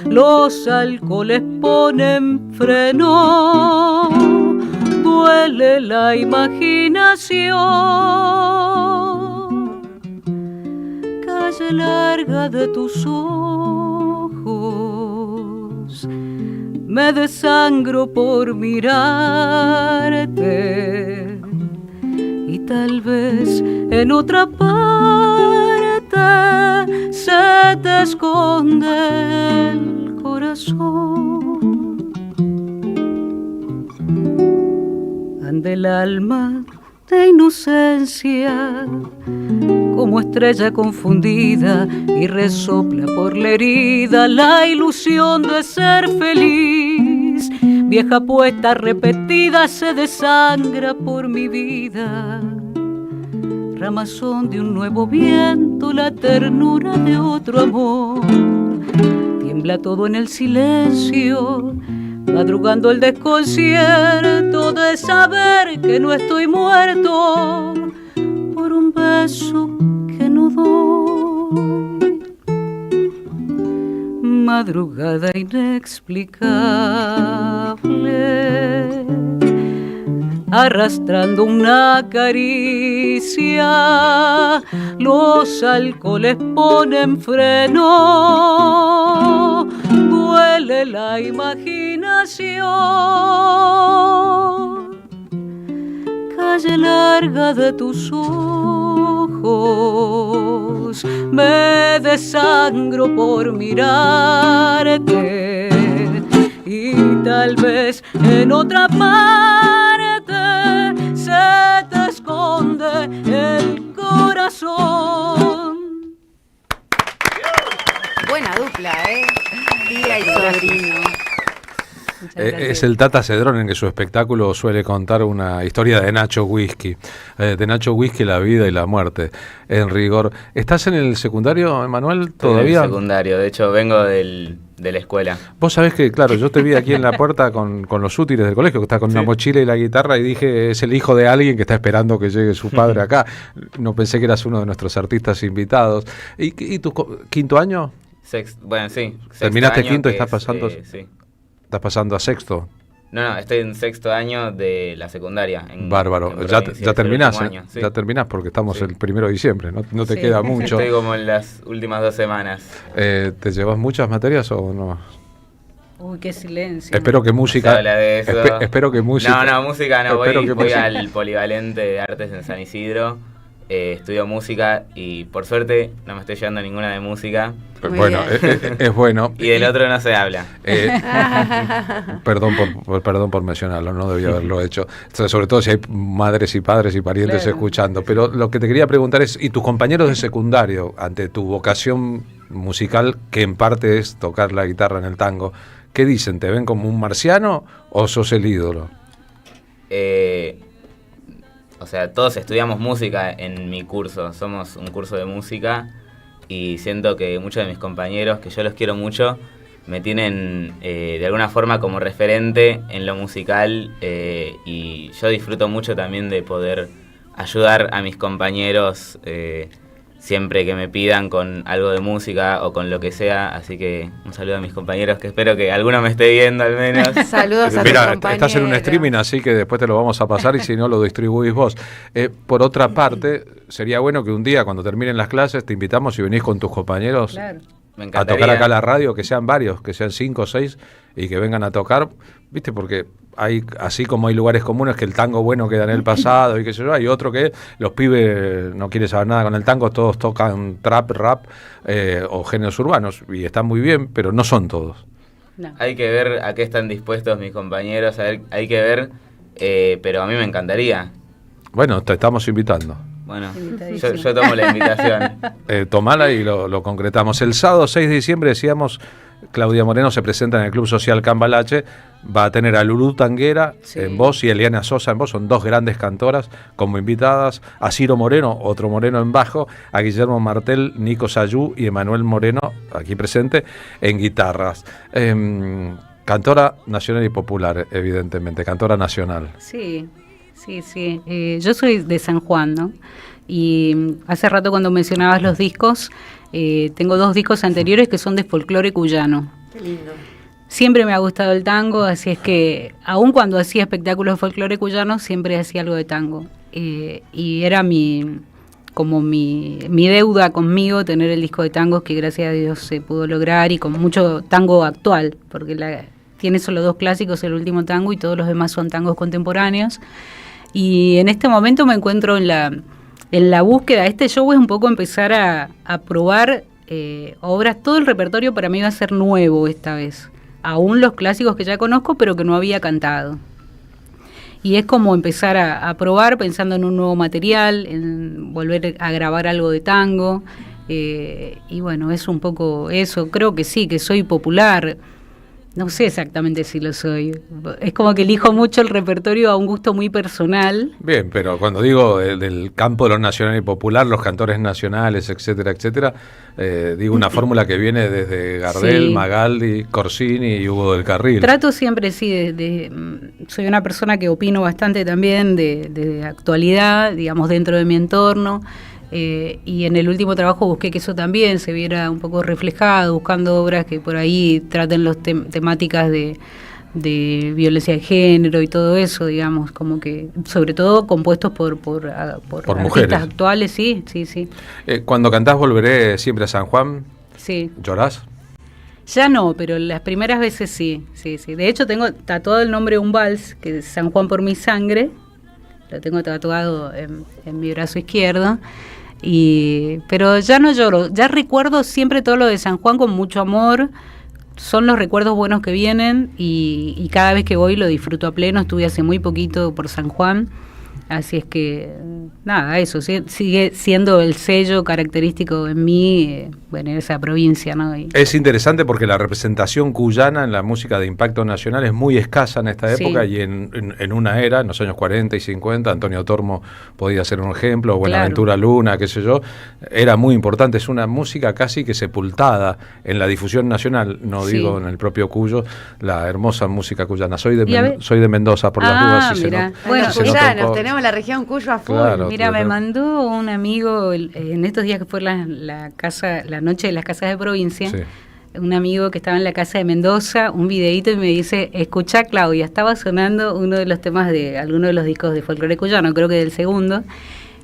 los alcoholes ponen freno, duele la imaginación, calle larga de tus ojos, me desangro por mirarte, y tal vez en otra parte se te esconde el corazón. Ande el alma de inocencia como estrella confundida, y resopla por la herida la ilusión de ser feliz. Vieja poeta repetida se desangra por mi vida, ramazón de un nuevo viento, la ternura de otro amor. Tiembla todo en el silencio, madrugando el desconcierto de saber que no estoy muerto por un beso que no doy. Madrugada inexplicable, arrastrando una caricia, los alcoholes ponen freno, duele la imaginación, calle larga de tus ojos, me desangro por mirarte, y tal vez en otra parte se te esconde el corazón. Buena dupla, tía y sobrino. Es el Tata Cedrón, en que su espectáculo suele contar una historia de Nacho Whisky. De Nacho Whisky, la vida y la muerte, en rigor. ¿Estás en el secundario, Emanuel, todavía? En el secundario, de hecho vengo de la escuela. Vos sabés que, claro, yo te vi aquí en la puerta con los útiles del colegio, que estás con una mochila y la guitarra, y dije, es el hijo de alguien que está esperando que llegue su padre acá. No pensé que eras uno de nuestros artistas invitados. ¿Y tu quinto año? Bueno, sí. ¿Terminaste quinto y estás pasando? Sí. ¿Estás pasando a sexto? No, estoy en sexto año de la secundaria. Bárbaro. Ya terminás, sí. Ya terminás porque estamos el 1 de diciembre, no te queda mucho. Estoy como en las últimas 2 semanas. ¿Te llevas muchas materias o no? Uy, qué silencio. Espero que música... Se habla de eso. Espero que música... No, música no. Voy al Polivalente de Artes en San Isidro. estudio música y por suerte no me estoy llevando ninguna de música. Bueno, es bueno. Y del otro no se habla. Perdón por mencionarlo, no debía haberlo hecho. Sobre todo si hay madres y padres y parientes escuchando. Pero lo que te quería preguntar es, ¿y tus compañeros de secundario, ante tu vocación musical, que en parte es tocar la guitarra en el tango, qué dicen? ¿Te ven como un marciano o sos el ídolo? O sea, todos estudiamos música en mi curso. Somos un curso de música y siento que muchos de mis compañeros, que yo los quiero mucho, me tienen de alguna forma como referente en lo musical y yo disfruto mucho también de poder ayudar a mis compañeros siempre que me pidan con algo de música o con lo que sea, así que un saludo a mis compañeros, que espero que alguno me esté viendo al menos. Saludos a tus compañeros. Estás en un streaming, así que después te lo vamos a pasar y si no lo distribuís vos. Por otra parte, sería bueno que un día cuando terminen las clases te invitamos y venís con tus compañeros. Claro. A tocar acá la radio, que sean varios, que sean 5 o 6 y que vengan a tocar, ¿viste? Porque hay, así como hay lugares comunes que el tango bueno queda en el pasado y qué sé yo, hay otro que los pibes no quieren saber nada con el tango, todos tocan trap, rap o géneros urbanos y están muy bien, pero no son todos. No. Hay que ver a qué están dispuestos mis compañeros, hay que ver, pero a mí me encantaría. Bueno, te estamos invitando. Bueno, yo tomo la invitación. Tomala y lo concretamos. El sábado 6 de diciembre, decíamos, Claudia Moreno se presenta en el Club Social Cambalache. Va a tener a Lulú Tanguera en voz y Eliana Sosa en voz. Son dos grandes cantoras como invitadas. A Ciro Moreno, otro Moreno en bajo. A Guillermo Martel, Nico Sayú y Emanuel Moreno, aquí presente, en guitarras. Cantora nacional y popular, evidentemente. Cantora nacional. Sí. Yo soy de San Juan, ¿no? Y hace rato cuando mencionabas los discos, tengo 2 discos anteriores que son de folclore cuyano. Qué lindo. Siempre me ha gustado el tango, así es que, aun cuando hacía espectáculos de folclore cuyano, siempre hacía algo de tango. Y era mi deuda conmigo tener el disco de tangos, que gracias a Dios se pudo lograr, y con mucho tango actual, porque tiene solo 2 clásicos, el último tango, y todos los demás son tangos contemporáneos. Y en este momento me encuentro en la búsqueda. Este show es un poco empezar a probar obras. Todo el repertorio para mí va a ser nuevo esta vez. Aún los clásicos que ya conozco, pero que no había cantado. Y es como empezar a probar pensando en un nuevo material, en volver a grabar algo de tango. Y bueno, es un poco eso. Creo que sí, que soy popular. No sé exactamente si lo soy. Es como que elijo mucho el repertorio a un gusto muy personal. Bien, pero cuando digo del campo de lo nacional y popular, los cantores nacionales, etcétera, etcétera, digo una fórmula que viene desde Gardel, Magaldi, Corsini y Hugo del Carril. Trato siempre, soy una persona que opino bastante también de actualidad, digamos, dentro de mi entorno. Y en el último trabajo busqué que eso también se viera un poco reflejado, buscando obras que por ahí traten las temáticas de violencia de género y todo eso, digamos, como que sobre todo compuestos por artistas mujeres actuales. Sí. Cuando cantás Volveré siempre a San Juan, sí. ¿Llorás? Ya no, pero las primeras veces sí. De hecho tengo tatuado el nombre de un vals, que es San Juan por mi sangre, lo tengo tatuado en mi brazo izquierdo. Pero ya no lloro, ya recuerdo siempre todo lo de San Juan con mucho amor. Son los recuerdos buenos que vienen y cada vez que voy lo disfruto a pleno. Estuve hace muy poquito por San Juan, así es que nada, eso sigue siendo el sello característico en mí, en esa provincia, ¿no? Es interesante porque la representación cuyana en la música de impacto nacional es muy escasa en esta época, y en una era, en los años 40 y 50, Antonio Tormo podía ser un ejemplo, o Buenaventura Luna, qué sé yo, era muy importante. Es una música casi que sepultada en la difusión nacional, no digo en el propio Cuyo, la hermosa música cuyana. Soy de Mendoza, por las dudas. Mira. Bueno, cuyanos, tenemos la región Cuyo a full. Claro, mira, me mandó un amigo en estos días que fue la noche de las casas de provincia, un amigo que estaba en la casa de Mendoza, un videíto, y me dice: escuchá, Claudia, estaba sonando uno de los temas de alguno de los discos de folclore cuyano, creo que del segundo,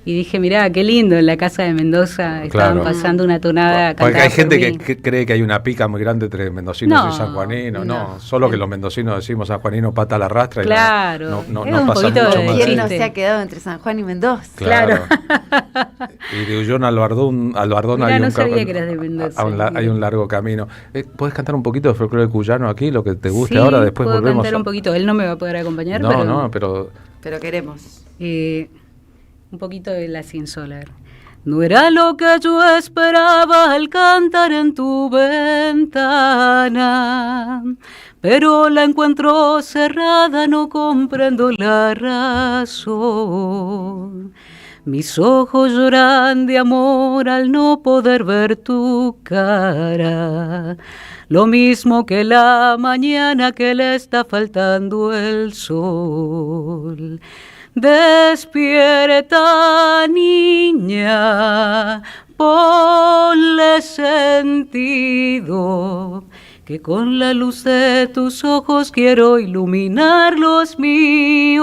Y dije, mirá, qué lindo, en la casa de Mendoza estaban pasando una tonada. Porque hay gente que cree que hay una pica muy grande entre mendocinos y sanjuaninos. No, solo que los mendocinos decimos sanjuanino pata la rastra. Claro, no es un pasa poquito mucho de más. ¿Quién no se ha quedado entre San Juan y Mendoza? Claro. Y de Ullón a Albardón Mirá, no sabía que eras de Mendoza. Hay un largo camino. ¿Puedes cantar un poquito de folclore cuyano aquí, lo que te guste Sí, ahora? Después puedo volvemos. cantar un poquito. Él no me va a poder acompañar, pero queremos. Un poquito de La Ciensola. No era lo que yo esperaba al cantar en tu ventana, pero la encuentro cerrada, no comprendo la razón. Mis ojos lloran de amor al no poder ver tu cara, lo mismo que la mañana que le está faltando el sol. Despierta, niña, ponle sentido, que con la luz de tus ojos quiero iluminar los míos.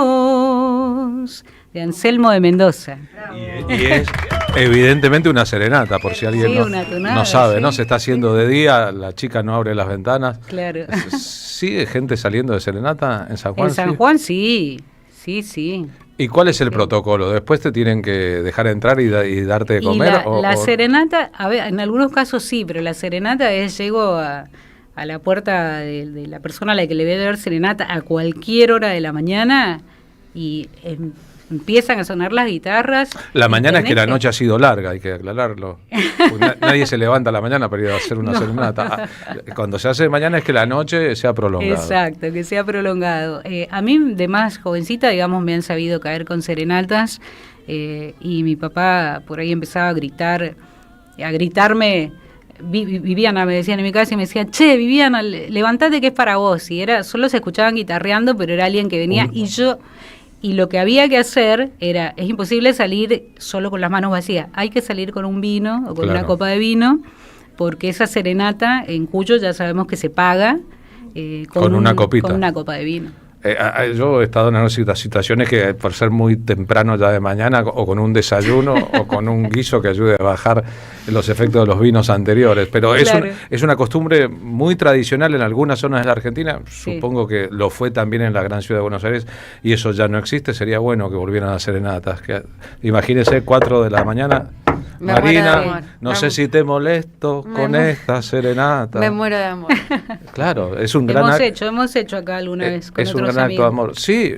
De Anselmo de Mendoza. Y es evidentemente una serenata, por si alguien no sabe, ¿no? Se está haciendo de día, la chica no abre las ventanas. Claro. ¿Sigue gente saliendo de serenata en San Juan? En San Juan sí. Sí. ¿Y cuál es el protocolo? ¿Después te tienen que dejar entrar y darte de comer? La serenata, a ver, en algunos casos sí, pero la serenata es, llego a la puerta de la persona a la que le voy a dar serenata a cualquier hora de la mañana y empiezan a sonar las guitarras. La mañana es que la noche ha sido larga, hay que aclararlo. Nadie se levanta a la mañana para ir a hacer una serenata. Cuando se hace de mañana es que la noche sea prolongada. Exacto, que sea prolongado. A mí, de más jovencita, digamos, me han sabido caer con serenatas y mi papá por ahí empezaba a gritarme. Viviana me decían en mi casa y me decían, che, Viviana, levantate que es para vos. Y solo se escuchaban guitarreando, pero era alguien que venía y lo que había que hacer es imposible salir solo con las manos vacías, hay que salir con un vino o con una copa de vino, porque esa serenata en Cuyo ya sabemos que se paga con una copita, con una copa de vino. Yo he estado en unas situaciones que por ser muy temprano ya de mañana o con un desayuno o con un guiso que ayude a bajar los efectos de los vinos anteriores, pero claro. es una costumbre muy tradicional en algunas zonas de la Argentina, supongo que lo fue también en la gran ciudad de Buenos Aires y eso ya no existe. Sería bueno que volvieran a serenatas, imagínese 4 de la mañana. Marina, no sé si te molesto con esta serenata. Me muero de amor. Claro, es un gran hemos hecho acá alguna vez con otros gran acto de amor. Sí,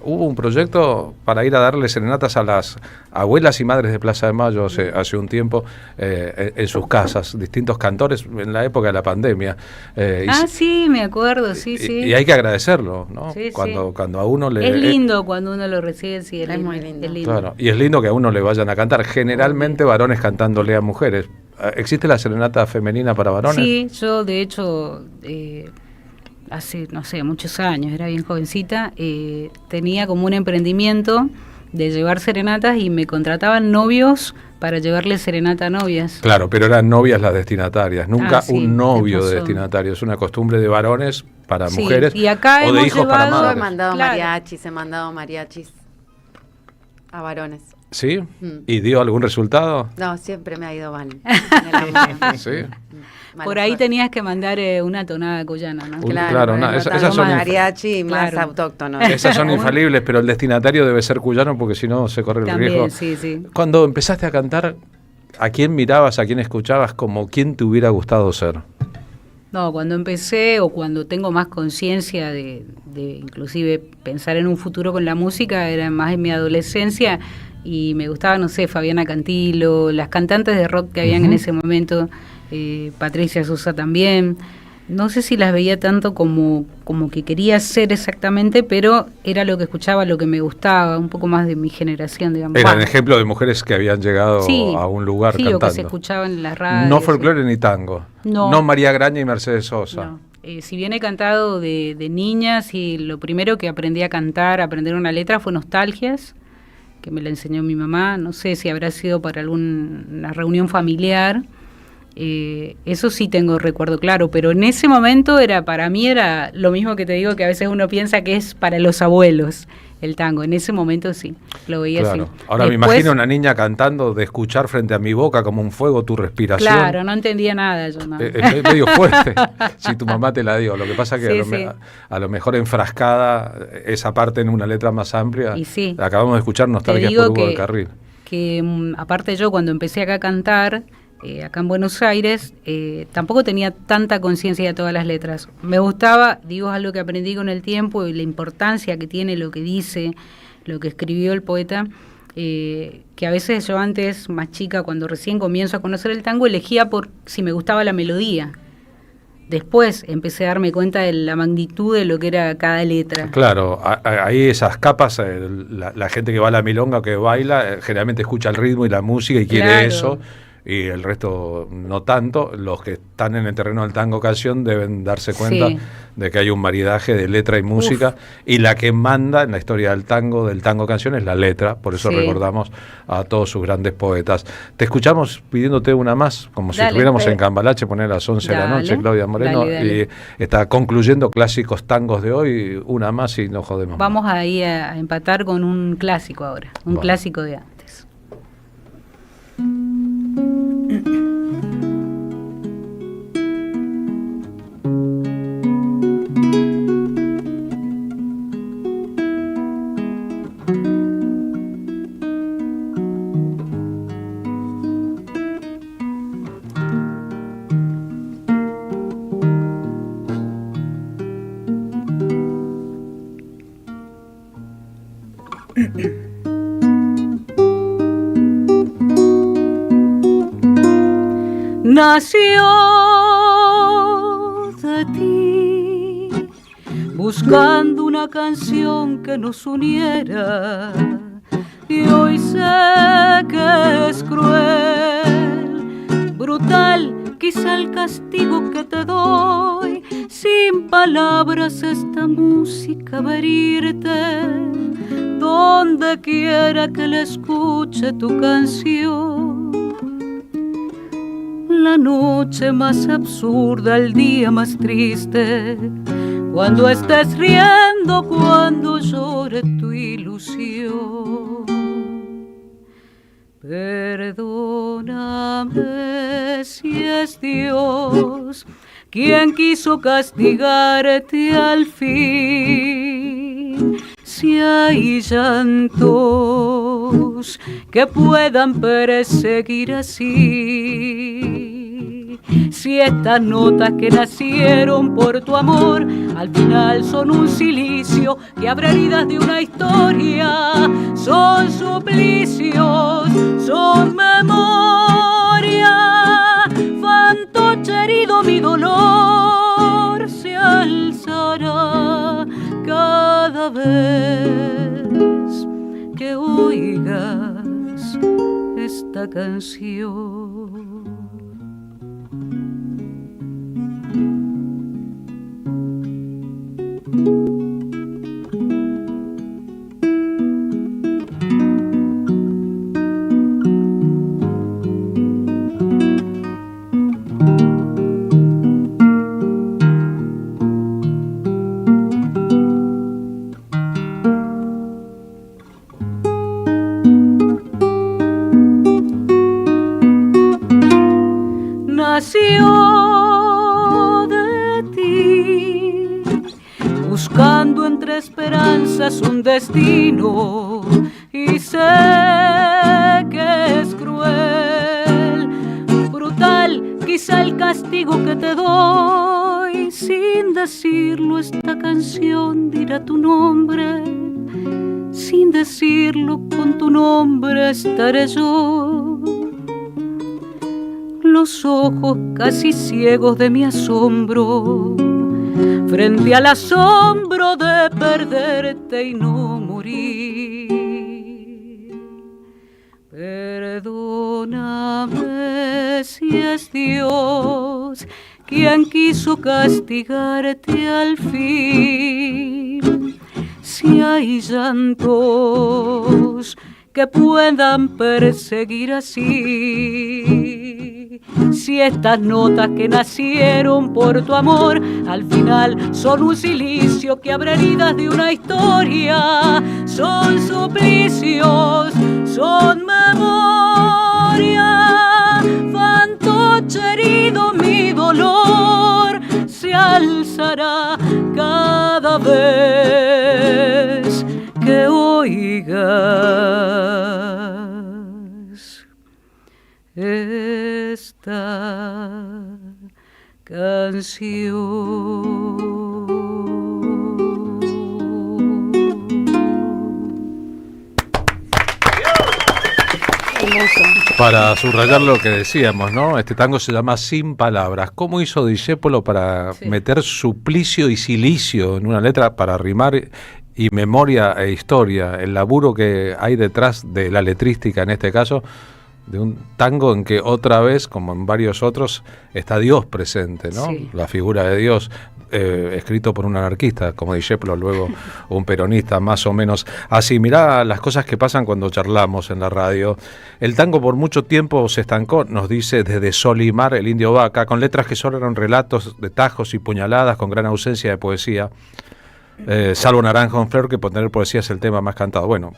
hubo un proyecto para ir a darle serenatas a las abuelas y madres de Plaza de Mayo hace un tiempo en sus casas, distintos cantores en la época de la pandemia. Sí, me acuerdo, sí. Y hay que agradecerlo, ¿no? Sí, cuando a uno le... Es lindo cuando uno lo recibe, sí, es muy lindo. Claro, y es lindo que a uno le vayan a cantar, generalmente varones cantándole a mujeres. ¿Existe la serenata femenina para varones? Sí, yo de hecho... hace, no sé, muchos años, era bien jovencita, tenía como un emprendimiento de llevar serenatas y me contrataban novios para llevarle serenata a novias. Claro, pero eran novias las destinatarias, nunca un novio de destinatario. Es una costumbre de varones para mujeres y acá o de hijos para madres. Yo he mandado mariachis a varones. ¿Sí? ¿Y dio algún resultado? No, siempre me ha ido mal. ¿Sí? Por ahí tenías que mandar una tonada cuyana, ¿no? Claro, esas son mariachi más autóctono. Esas son infalibles, pero el destinatario debe ser cuyano porque si no se corre el riesgo. Sí. Cuando empezaste a cantar, ¿a quién mirabas, a quién escuchabas, como quién te hubiera gustado ser? No, cuando empecé o cuando tengo más conciencia de inclusive pensar en un futuro con la música, era más en mi adolescencia y me gustaba, no sé, Fabiana Cantilo, las cantantes de rock que habían en ese momento, Patricia Sosa también. No sé si las veía tanto como que quería ser exactamente, pero era lo que escuchaba, lo que me gustaba, un poco más de mi generación, digamos. Eran ejemplos de mujeres que habían llegado a un lugar cantando. O que se escuchaban en las radios. No folclore ni tango. No María Graña y Mercedes Sosa. No. Si bien he cantado de niñas, y lo primero que aprendí a cantar, a aprender una letra, fue Nostalgias, que me la enseñó mi mamá. No sé si habrá sido para alguna reunión familiar. Eso sí tengo recuerdo claro, pero en ese momento para mí era lo mismo que te digo, que a veces uno piensa que es para los abuelos. el tango. En ese momento sí, lo veía Claro. así. Ahora me Después, imagino una niña cantando, de escuchar frente a mi boca como un fuego tu respiración. claro, no entendía nada yo. No. Es medio fuerte, si tu mamá te la dio. Lo que pasa es que Sí, a lo mejor enfrascada esa parte en una letra más amplia. Y sí. Acabamos de escuchar Nostalgia digo por Hugo que- del Carril. Que aparte yo cuando empecé acá a cantar, acá en Buenos Aires, tampoco tenía tanta conciencia de todas las letras. Me gustaba, digo, es algo que aprendí con el tiempo y la importancia que tiene lo que dice, lo que escribió el poeta, que a veces yo antes, más chica, cuando recién comienzo a conocer el tango, elegía por si me gustaba la melodía. Después empecé a darme cuenta de la magnitud de lo que era cada letra. Claro, ahí esas capas, la gente que va a la milonga, que baila, generalmente escucha el ritmo y la música y quiere Claro. eso, y el resto no tanto. Los que están en el terreno del tango canción deben darse cuenta Sí. de que hay un maridaje de letra y música, y la que manda en la historia del tango canción, es la letra. Por eso Sí. recordamos a todos sus grandes poetas. Te escuchamos pidiéndote una más, como si Dale, estuviéramos dale. en Cambalache, poner a las 11 de la Dale, noche, Claudia Moreno, dale. y está concluyendo clásicos tangos de hoy, una más y no jodemos. Vamos ahí a empatar con un clásico ahora, un Bueno. clásico de antes. Nació de ti, buscando una canción que nos uniera, y hoy sé que es cruel, brutal, quizá el castigo que te doy. Sin palabras esta música va a herirte, donde quiera que la escuche tu canción. La noche más absurda, el día más triste, cuando estés riendo, cuando llore tu ilusión. Perdóname si es Dios quien quiso castigarte al fin. Si hay llantos que puedan perseguir así, si estas notas que nacieron por tu amor al final son un cilicio que abre heridas de una historia, son suplicios, son memoria, fantoche herido, mi dolor se alzará cada vez que oigas esta canción. Nació de ti, buscando entre esperanzas un destino, y sé que es cruel, brutal, quizá el castigo que te doy. Sin decirlo esta canción dirá tu nombre, sin decirlo con tu nombre estaré yo. Los ojos casi ciegos de mi asombro, frente al asombro de perderte y no morir. Perdóname si es Dios quien quiso castigarte al fin. Si hay llantos que puedan perseguir así, Si estas notas que nacieron por tu amor al final son un silicio que abre heridas de una historia, son suplicios, son memoria, fantoche herido mi dolor se alzará cada vez que oigas esta canción. Para subrayar lo que decíamos, ¿no? Este tango se llama Sin Palabras. ¿Cómo hizo Discépolo para meter suplicio y silicio en una letra para rimar y memoria e historia? El laburo que hay detrás de la letrística, en este caso, de un tango en que otra vez, como en varios otros, está Dios presente, ¿no? Sí. La figura de Dios, escrito por un anarquista, como Discépolo, luego un peronista, más o menos así. Mirá las cosas que pasan cuando charlamos en la radio. El tango por mucho tiempo se estancó, nos dice desde Solimar, el Indio Vaca, con letras que solo eran relatos de tajos y puñaladas, con gran ausencia de poesía. Salvo Naranjo en Flor, que por tener poesía es el tema más cantado. Bueno,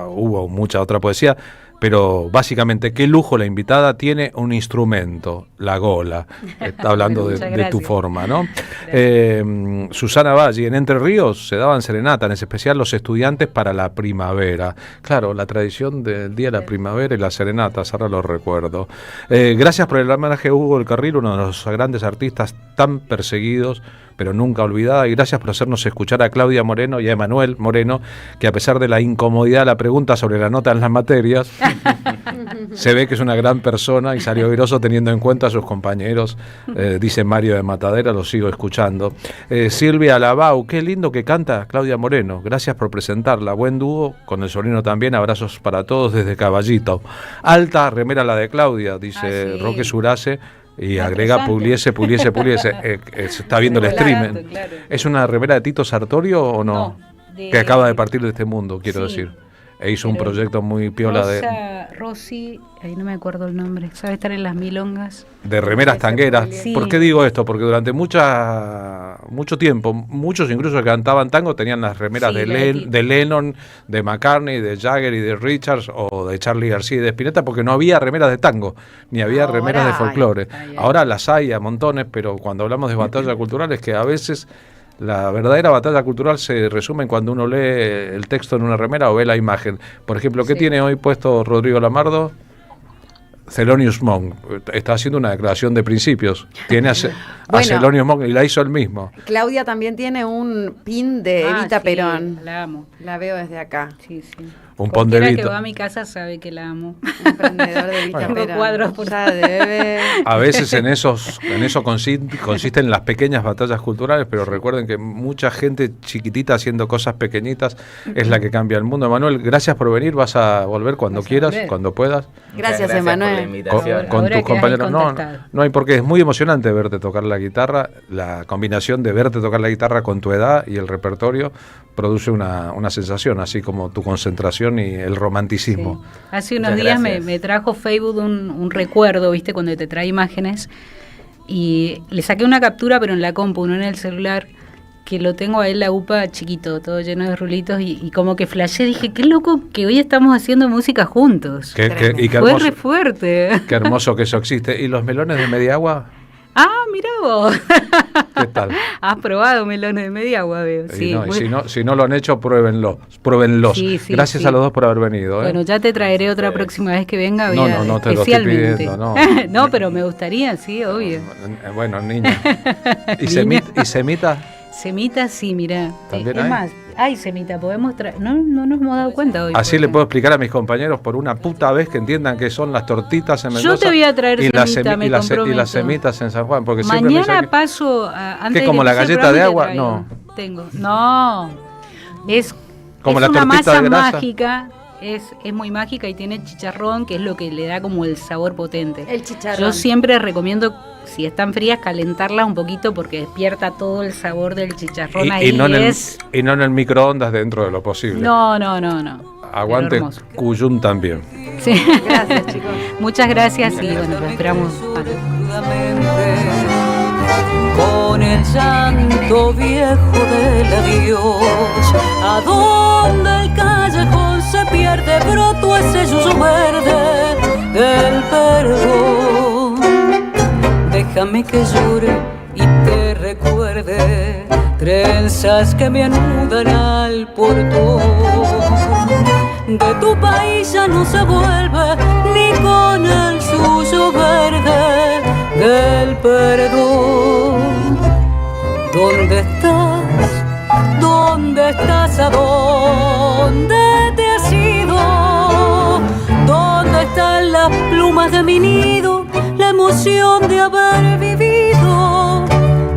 hubo mucha otra poesía, pero básicamente, qué lujo la invitada, tiene un instrumento, la gola. Está hablando de tu forma, ¿no? Susana Valle, en Entre Ríos se daban serenata, en especial los estudiantes para la primavera. Claro, la tradición del Día de la Primavera y las serenatas, ahora lo recuerdo. Gracias por el homenaje a Hugo del Carril, uno de los grandes artistas tan perseguidos, pero nunca olvidada, y gracias por hacernos escuchar a Claudia Moreno y a Emanuel Moreno, que a pesar de la incomodidad de la pregunta sobre la nota en las materias, se ve que es una gran persona y salió airoso teniendo en cuenta a sus compañeros, dice Mario de Matadera, lo sigo escuchando. Silvia Labau, qué lindo que canta Claudia Moreno, gracias por presentarla, buen dúo, con el sobrino también, abrazos para todos desde Caballito. Alta remera la de Claudia, dice Roque Surace, y agrega Pugliese. Se está viendo el streaming. Claro. ¿Es una remera de Tito Sartorio o no? Que acaba de partir de este mundo, quiero decir. E hizo un proyecto muy piola Rosy, ahí no me acuerdo el nombre, sabe estar en las milongas. De remeras tangueras. Sí. ¿Por qué digo esto? Porque durante mucho tiempo, muchos incluso que cantaban tango tenían las remeras de Lennon, de McCartney, de Jagger y de Richards, o de Charly García y de Spinetta, porque no había remeras de tango, ni había remeras de folclore. Ahora las hay a montones, pero cuando hablamos de batalla cultural es que a veces la verdadera batalla cultural se resume en cuando uno lee el texto en una remera o ve la imagen. Por ejemplo, ¿qué tiene hoy puesto Rodrigo Lamardo? Thelonious Monk. Está haciendo una declaración de principios. Tiene a Thelonious Monk y la hizo él mismo. Claudia también tiene un pin de Evita Perón. La amo. La veo desde acá. Sí. Un pon de Evita. Que va a mi casa sabe que la amo. Emprendedor de Evita Perón. Cuadros por A veces en eso consisten las pequeñas batallas culturales, pero recuerden que mucha gente chiquitita haciendo cosas pequeñitas es la que cambia el mundo. Emanuel, gracias por venir. Vas a volver cuando quieras, cuando puedas. Gracias Emanuel. Con tus compañeros. No hay por qué. Es muy emocionante verte tocar la guitarra. La combinación de verte tocar la guitarra con tu edad y el repertorio produce una sensación, así como tu concentración y el romanticismo. Sí. Hace unos días me trajo Facebook un recuerdo, ¿viste? Cuando te trae imágenes, y le saqué una captura, pero en la compu, no en el celular, que lo tengo a él, la UPA chiquito, todo lleno de rulitos, y como que flashé, dije, qué loco que hoy estamos haciendo música juntos. Fue re fuerte. Qué hermoso que eso existe. ¿Y los melones de Mediagua? Ah, mirá vos. ¿Qué tal? Has probado melones de Mediagua, veo. Sí, si no lo han hecho, pruébenlos. Sí, Gracias a los dos por haber venido. Bueno, ya te traeré otra próxima vez que venga. No te lo estoy pidiendo. No, pero me gustaría, sí, obvio. Bueno, niña. ¿Y Semita? Semita, sí, mirá. Es más, Semita, podemos traer. No nos hemos dado cuenta hoy. Así le puedo explicar a mis compañeros por una puta vez que entiendan que son las tortitas en Mendoza. Yo te voy a traer semita, y las semitas en San Juan. Porque mañana paso antes ¿qué, como la galleta de agua? No. Es como la tortita masa de grasa mágica. Es muy mágica y tiene chicharrón, que es lo que le da como el sabor potente. El chicharrón. Yo siempre recomiendo, si están frías, calentarlas un poquito porque despierta todo el sabor del chicharrón y no en el microondas dentro de lo posible. No. Aguante hermoso. Cuyum también. Sí. Gracias, chicos. Muchas gracias y bueno, lo esperamos. Con el llanto viejo del adiós, a donde el callejón se pierde, broto ese yuyo verde del perdón. Déjame que llore y te recuerde, trenzas que me anudan al portón. De tu país ya no se vuelve ni con el suyo verde del perdón. ¿Dónde estás? ¿Dónde estás? ¿A dónde te has ido? ¿Dónde están las plumas de mi nido? La emoción de haber vivido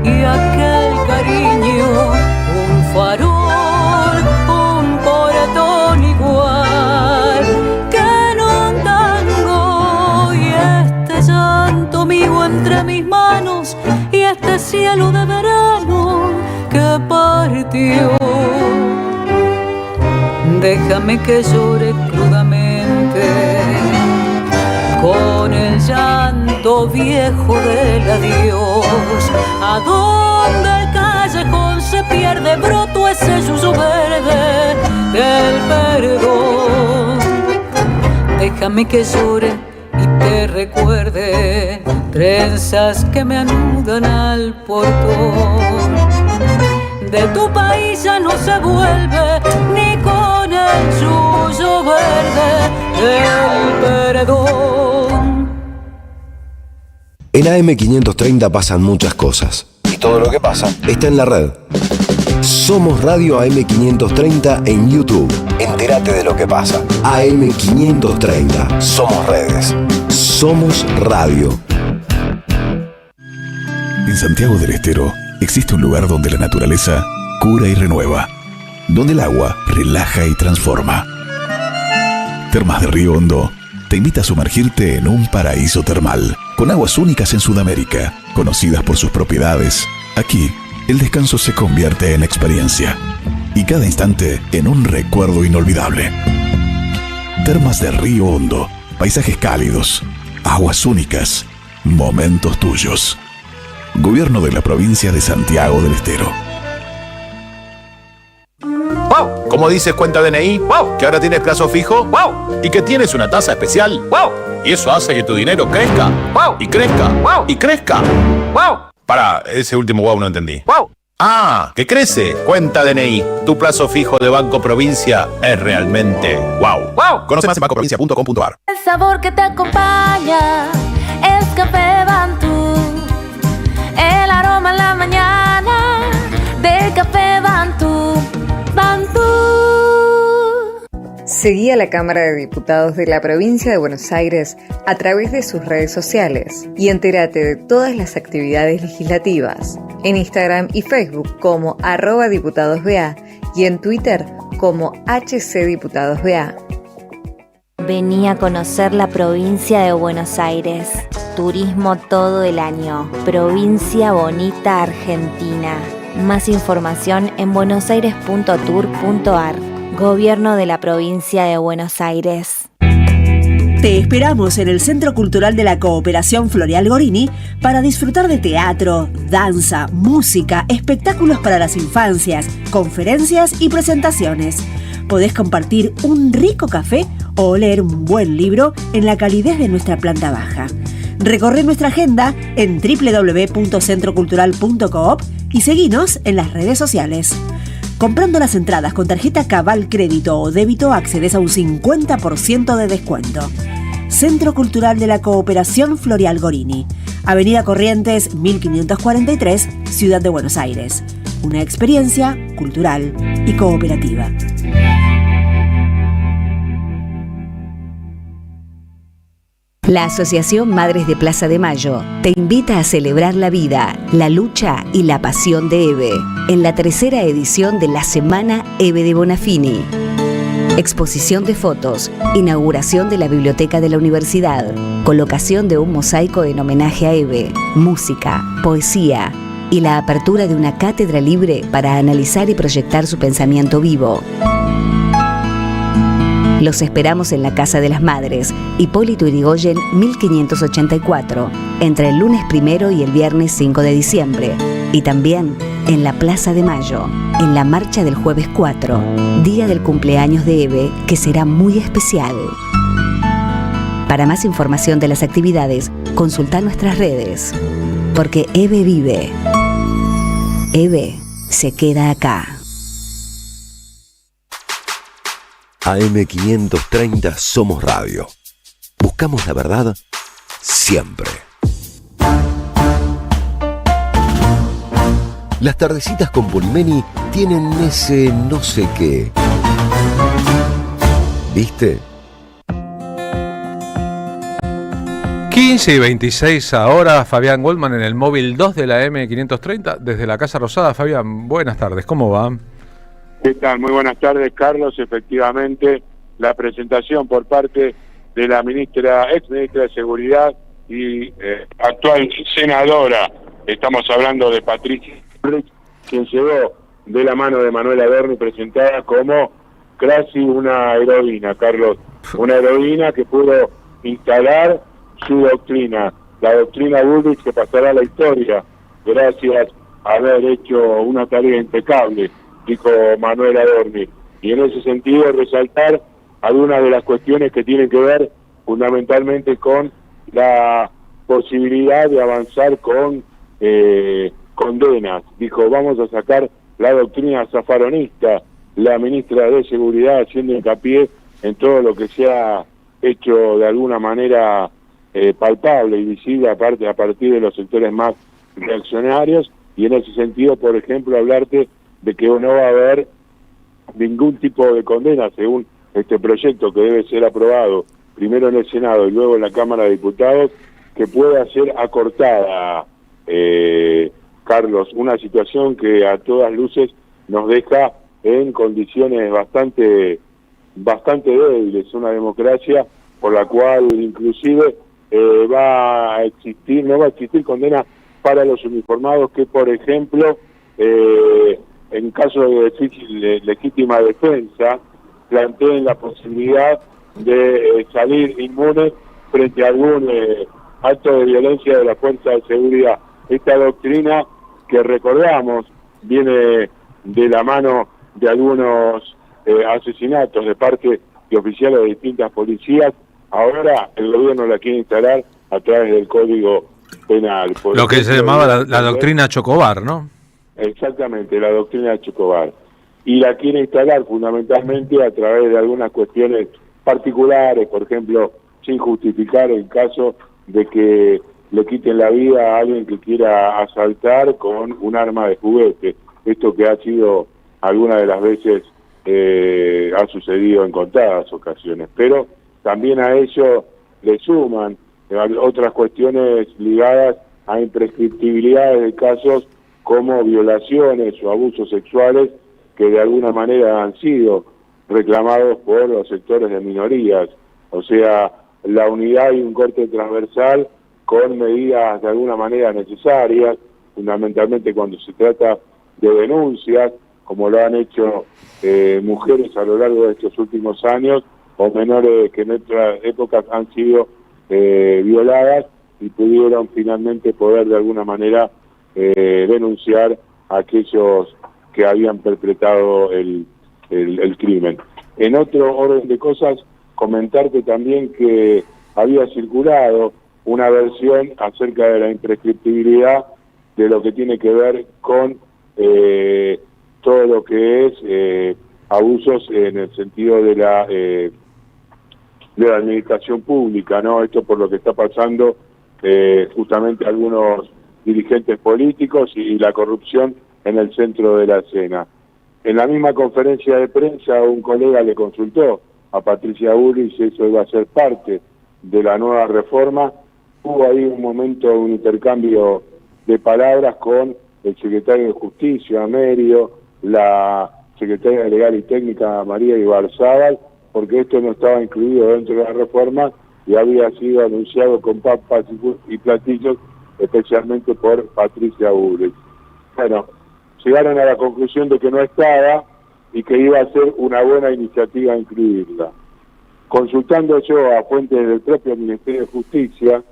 y aquel cariño, un farol, un portón igual que en un tango, y este llanto mío entre mis manos y este cielo de verano que partió. Déjame que llore crudamente con el llanto viejo del adiós, a donde el callejón se pierde, broto ese yuyo verde del perdón. Déjame que llore y te recuerde, trenzas que me anudan al portón. De tu país ya no se vuelve ni con el yuyo verde del perdón. En AM530 pasan muchas cosas. Y todo lo que pasa está en la red. Somos Radio AM530 en YouTube. Entérate de lo que pasa. AM530. Somos redes. Somos radio. En Santiago del Estero existe un lugar donde la naturaleza cura y renueva, donde el agua relaja y transforma. Termas de Río Hondo te invita a sumergirte en un paraíso termal, con aguas únicas en Sudamérica, conocidas por sus propiedades. Aquí, el descanso se convierte en experiencia y cada instante en un recuerdo inolvidable. Termas de Río Hondo, paisajes cálidos, aguas únicas, momentos tuyos. Gobierno de la provincia de Santiago del Estero. ¡Wow! ¿Cómo dices cuenta DNI? ¡Wow! ¿Que ahora tienes plazo fijo? ¡Wow! ¿Y que tienes una tasa especial? ¡Wow! Y eso hace que tu dinero crezca. ¡Wow! Y crezca. ¡Wow! Y crezca. ¡Wow! Pará, ese último wow no entendí. ¡Wow! ¡Ah! ¡Que crece! Cuenta DNI. Tu plazo fijo de Banco Provincia es realmente wow. ¡Wow! Conoce más en bancoprovincia.com.ar. El sabor que te acompaña es Café Bantú. El aroma en la mañana del Café Bantú. Bantú. Seguí a la Cámara de Diputados de la Provincia de Buenos Aires a través de sus redes sociales y entérate de todas las actividades legislativas en Instagram y Facebook como @diputadosBA y en Twitter como HCDiputadosBA. Vení a conocer la provincia de Buenos Aires. Turismo todo el año. Provincia bonita Argentina. Más información en buenosaires.tour.ar. Gobierno de la provincia de Buenos Aires. Te esperamos en el Centro Cultural de la Cooperación Floreal Gorini para disfrutar de teatro, danza, música, espectáculos para las infancias, conferencias y presentaciones. Podés compartir un rico café o leer un buen libro en la calidez de nuestra planta baja. Recorre nuestra agenda en www.centrocultural.coop y seguinos en las redes sociales. Comprando las entradas con tarjeta Cabal Crédito o Débito accedes a un 50% de descuento. Centro Cultural de la Cooperación Floreal Gorini, Avenida Corrientes 1543, Ciudad de Buenos Aires. Una experiencia cultural y cooperativa. La Asociación Madres de Plaza de Mayo te invita a celebrar la vida, la lucha y la pasión de Eve en la tercera edición de la Semana Eve de Bonafini. Exposición de fotos, inauguración de la biblioteca de la universidad, colocación de un mosaico en homenaje a Eve, música, poesía y la apertura de una cátedra libre para analizar y proyectar su pensamiento vivo. Los esperamos en la Casa de las Madres, Hipólito Yrigoyen 1584, entre el lunes 1 y el viernes 5 de diciembre. Y también en la Plaza de Mayo, en la marcha del jueves 4, día del cumpleaños de Eve, que será muy especial. Para más información de las actividades, consulta nuestras redes. Porque Eve vive. Eve se queda acá. AM530 Somos Radio. Buscamos la verdad siempre. Las tardecitas con Polimeni tienen ese no sé qué. ¿Viste? 15 y 26 ahora, Fabián Goldman en el móvil 2 de la M530, desde la Casa Rosada. Fabián, buenas tardes, ¿cómo va? ¿Qué tal? Muy buenas tardes, Carlos. Efectivamente, la presentación por parte de la ex ministra de Seguridad y actual senadora, estamos hablando de Patricia Bullrich, quien llegó de la mano de Manuela Berni, presentada como casi una heroína, Carlos. Una heroína que pudo instalar su doctrina, la doctrina Bullrich, que pasará a la historia gracias a haber hecho una tarea impecable, dijo Manuela Berni. Y en ese sentido resaltar algunas de las cuestiones que tienen que ver fundamentalmente con la posibilidad de avanzar con condenas. Dijo, vamos a sacar la doctrina zafaronista, la ministra de Seguridad haciendo hincapié en todo lo que se ha hecho de alguna manera palpable y visible a partir de los sectores más reaccionarios, y en ese sentido, por ejemplo, hablarte de que no va a haber ningún tipo de condena según este proyecto que debe ser aprobado primero en el Senado y luego en la Cámara de Diputados, que pueda ser acortada, Carlos, una situación que a todas luces nos deja en condiciones bastante débiles, una democracia por la cual inclusive no va a existir condena para los uniformados que, por ejemplo, en caso de legítima defensa, planteen la posibilidad de salir inmune frente a algún acto de violencia de la fuerza de seguridad. Esta doctrina, que recordamos, viene de la mano de algunos asesinatos de parte de oficiales de distintas policías, ahora el gobierno la quiere instalar a través del Código Penal. Lo que se llamaba la doctrina Chocobar, ¿no? Exactamente, la doctrina Chocobar. Y la quiere instalar fundamentalmente a través de algunas cuestiones particulares, por ejemplo, sin justificar el caso de que le quiten la vida a alguien que quiera asaltar con un arma de juguete. Esto que ha sido algunas de las veces ha sucedido en contadas ocasiones. Pero también a ello le suman otras cuestiones ligadas a imprescriptibilidades de casos como violaciones o abusos sexuales que de alguna manera han sido reclamados por los sectores de minorías. O sea, la unidad y un corte transversal con medidas de alguna manera necesarias, fundamentalmente cuando se trata de denuncias, como lo han hecho mujeres a lo largo de estos últimos años, o menores que en otras épocas han sido violadas y pudieron finalmente poder de alguna manera denunciar a aquellos que habían perpetrado el crimen. En otro orden de cosas, comentarte también que había circulado una versión acerca de la imprescriptibilidad de lo que tiene que ver con todo lo que es abusos en el sentido de la administración pública, ¿no? Esto por lo que está pasando justamente algunos dirigentes políticos y la corrupción en el centro de la escena. En la misma conferencia de prensa un colega le consultó a Patricia Bullrich si eso iba a ser parte de la nueva reforma. Hubo ahí un momento, un intercambio de palabras con el secretario de Justicia, Merio, la secretaria de Legal y Técnica, María Ibarzábal, porque esto no estaba incluido dentro de la reforma y había sido anunciado con papas y platillos, especialmente por Patricia Bullrich. Bueno, llegaron a la conclusión de que no estaba y que iba a ser una buena iniciativa incluirla. consultando yo a fuentes del propio Ministerio de Justicia,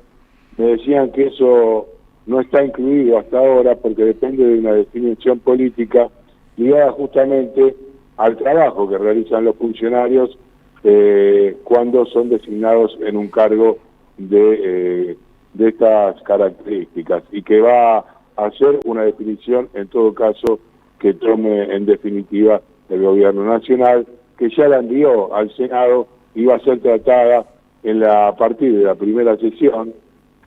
me decían que eso no está incluido hasta ahora porque depende de una definición política ligada justamente al trabajo que realizan los funcionarios cuando son designados en un cargo de estas características, y que va a hacer una definición en todo caso que tome en definitiva el gobierno nacional, que ya la envió al Senado y va a ser tratada a partir de la primera sesión,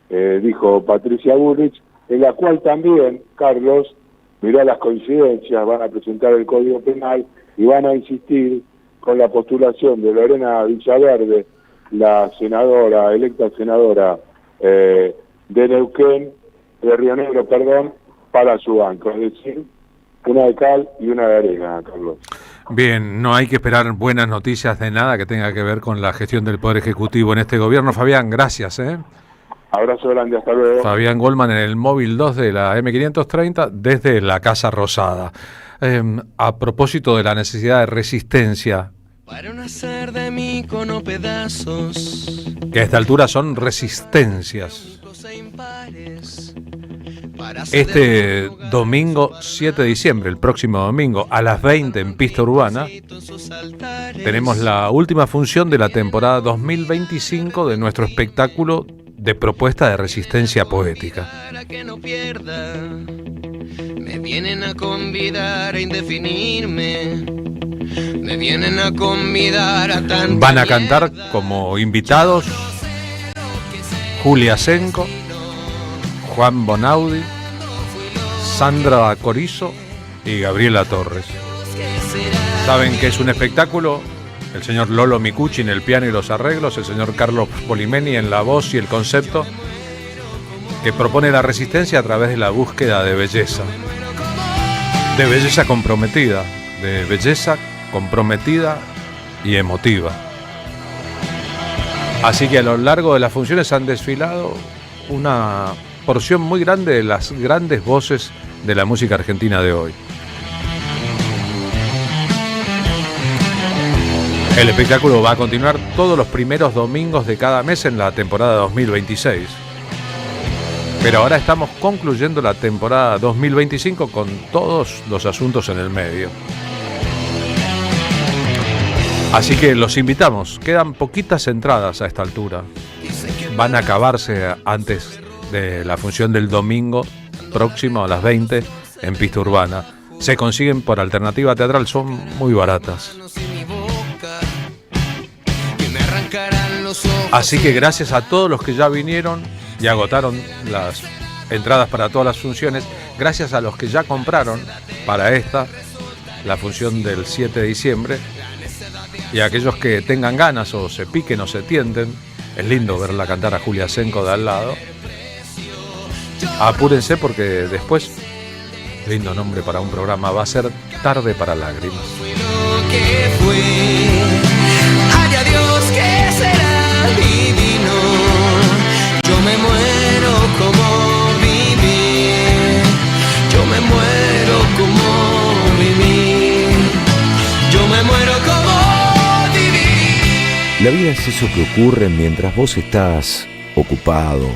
dijo Patricia Bullrich, en la cual también, Carlos, mirá las coincidencias, van a presentar el Código Penal y van a insistir con la postulación de Lorena Villaverde, la senadora, electa senadora de Neuquén, de Río Negro, perdón, para su banco, es decir, una de cal y una de arena, Carlos. Bien, no hay que esperar buenas noticias de nada que tenga que ver con la gestión del Poder Ejecutivo en este gobierno. Fabián, gracias. Abrazo grande, hasta luego. Fabián Goldman en el móvil 2 de la M530 desde la Casa Rosada. A propósito de la necesidad de resistencia, Para no hacer de mí cono pedazos, que a esta altura son resistencias. Este domingo 7 de diciembre, el próximo domingo, a las 20 en Pista Urbana, tenemos la última función de la temporada 2025 de nuestro espectáculo de propuesta de resistencia poética. para que no pierda. Me vienen a convidar a indefinirme. Me vienen a convidar a tan. Van a cantar como invitados Julia Senco, Juan Bonaudi, Sandra Corizo y Gabriela Torres. Saben que es un espectáculo, el señor Lolo Micucci en el piano y los arreglos, el señor Carlos Polimeni en la voz y el concepto, que propone la resistencia a través de la búsqueda de belleza comprometida, de belleza comprometida y emotiva. Así que a lo largo de las funciones han desfilado una porción muy grande de las grandes voces de la música argentina de hoy. El espectáculo va a continuar todos los primeros domingos de cada mes en la temporada 2026. Pero ahora estamos concluyendo la temporada 2025 con todos los asuntos en el medio. Así que los invitamos, quedan poquitas entradas a esta altura. Van a acabarse antes de la función del domingo próximo a las 20 en Pista Urbana. Se consiguen por alternativa teatral, son muy baratas. Así que gracias a todos los que ya vinieron y agotaron las entradas para todas las funciones, gracias a los que ya compraron para esta, la función del 7 de diciembre, y a aquellos que tengan ganas o se piquen o se tienten, es lindo verla cantar a Julia Senco de al lado. Apúrense porque después, lindo nombre para un programa, va a ser Tarde para Lágrimas. Que fue, haya Dios que será divino. Yo me muero como viví. Yo me muero como viví. Yo me muero como viví. La vida es eso que ocurre mientras vos estás ocupado.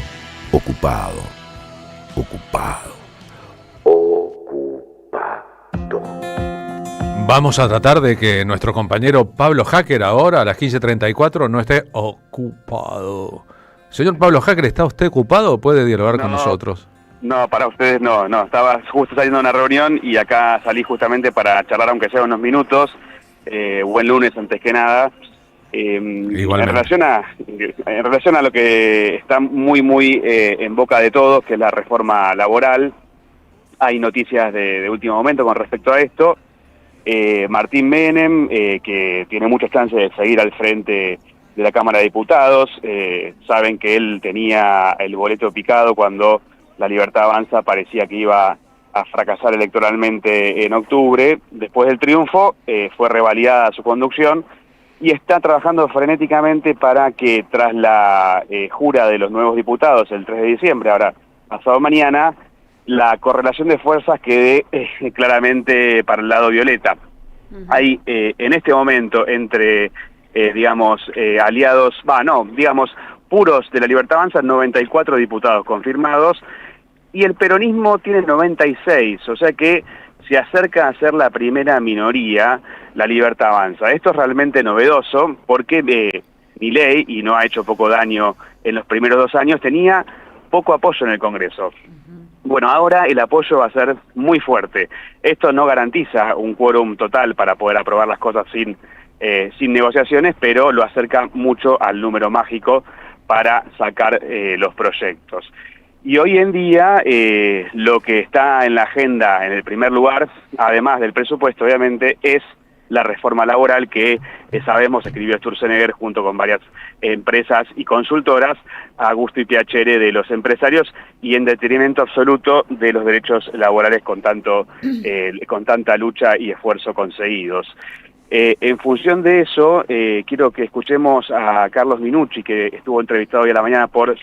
Vamos a tratar de que nuestro compañero Pablo Hacker ahora a las 15:34 no esté ocupado. Señor Pablo Hacker, ¿está usted ocupado o puede dialogar con nosotros? No, para ustedes no. Estaba justo saliendo de una reunión y acá salí justamente para charlar aunque sea unos minutos. Buen lunes antes que nada. En relación a lo que está muy en boca de todos, que es la reforma laboral, hay noticias de último momento con respecto a esto. Martín Menem, que tiene muchas chances de seguir al frente de la Cámara de Diputados, saben que él tenía el boleto picado cuando La Libertad Avanza parecía que iba a fracasar electoralmente en octubre. Después del triunfo fue revalidada su conducción y está trabajando frenéticamente para que tras la jura de los nuevos diputados el 3 de diciembre, ahora pasado mañana, la correlación de fuerzas quede claramente para el lado violeta. Hay en este momento entre aliados, puros de la Libertad Avanza, 94 diputados confirmados, y el peronismo tiene 96, o sea que se acerca a ser la primera minoría, la Libertad Avanza. Esto es realmente novedoso, porque Milei, y no ha hecho poco daño en los primeros 2 años, tenía poco apoyo en el Congreso. Bueno, ahora el apoyo va a ser muy fuerte. Esto no garantiza un quórum total para poder aprobar las cosas sin negociaciones, pero lo acerca mucho al número mágico para sacar los proyectos. Y hoy en día lo que está en la agenda en el primer lugar, además del presupuesto obviamente, es la reforma laboral que sabemos escribió Sturzenegger junto con varias empresas y consultoras, a gusto y piacere de los empresarios y en detrimento absoluto de los derechos laborales con tanta lucha y esfuerzo conseguidos. En función de eso, quiero que escuchemos a Carlos Minucci, que estuvo entrevistado hoy a la mañana por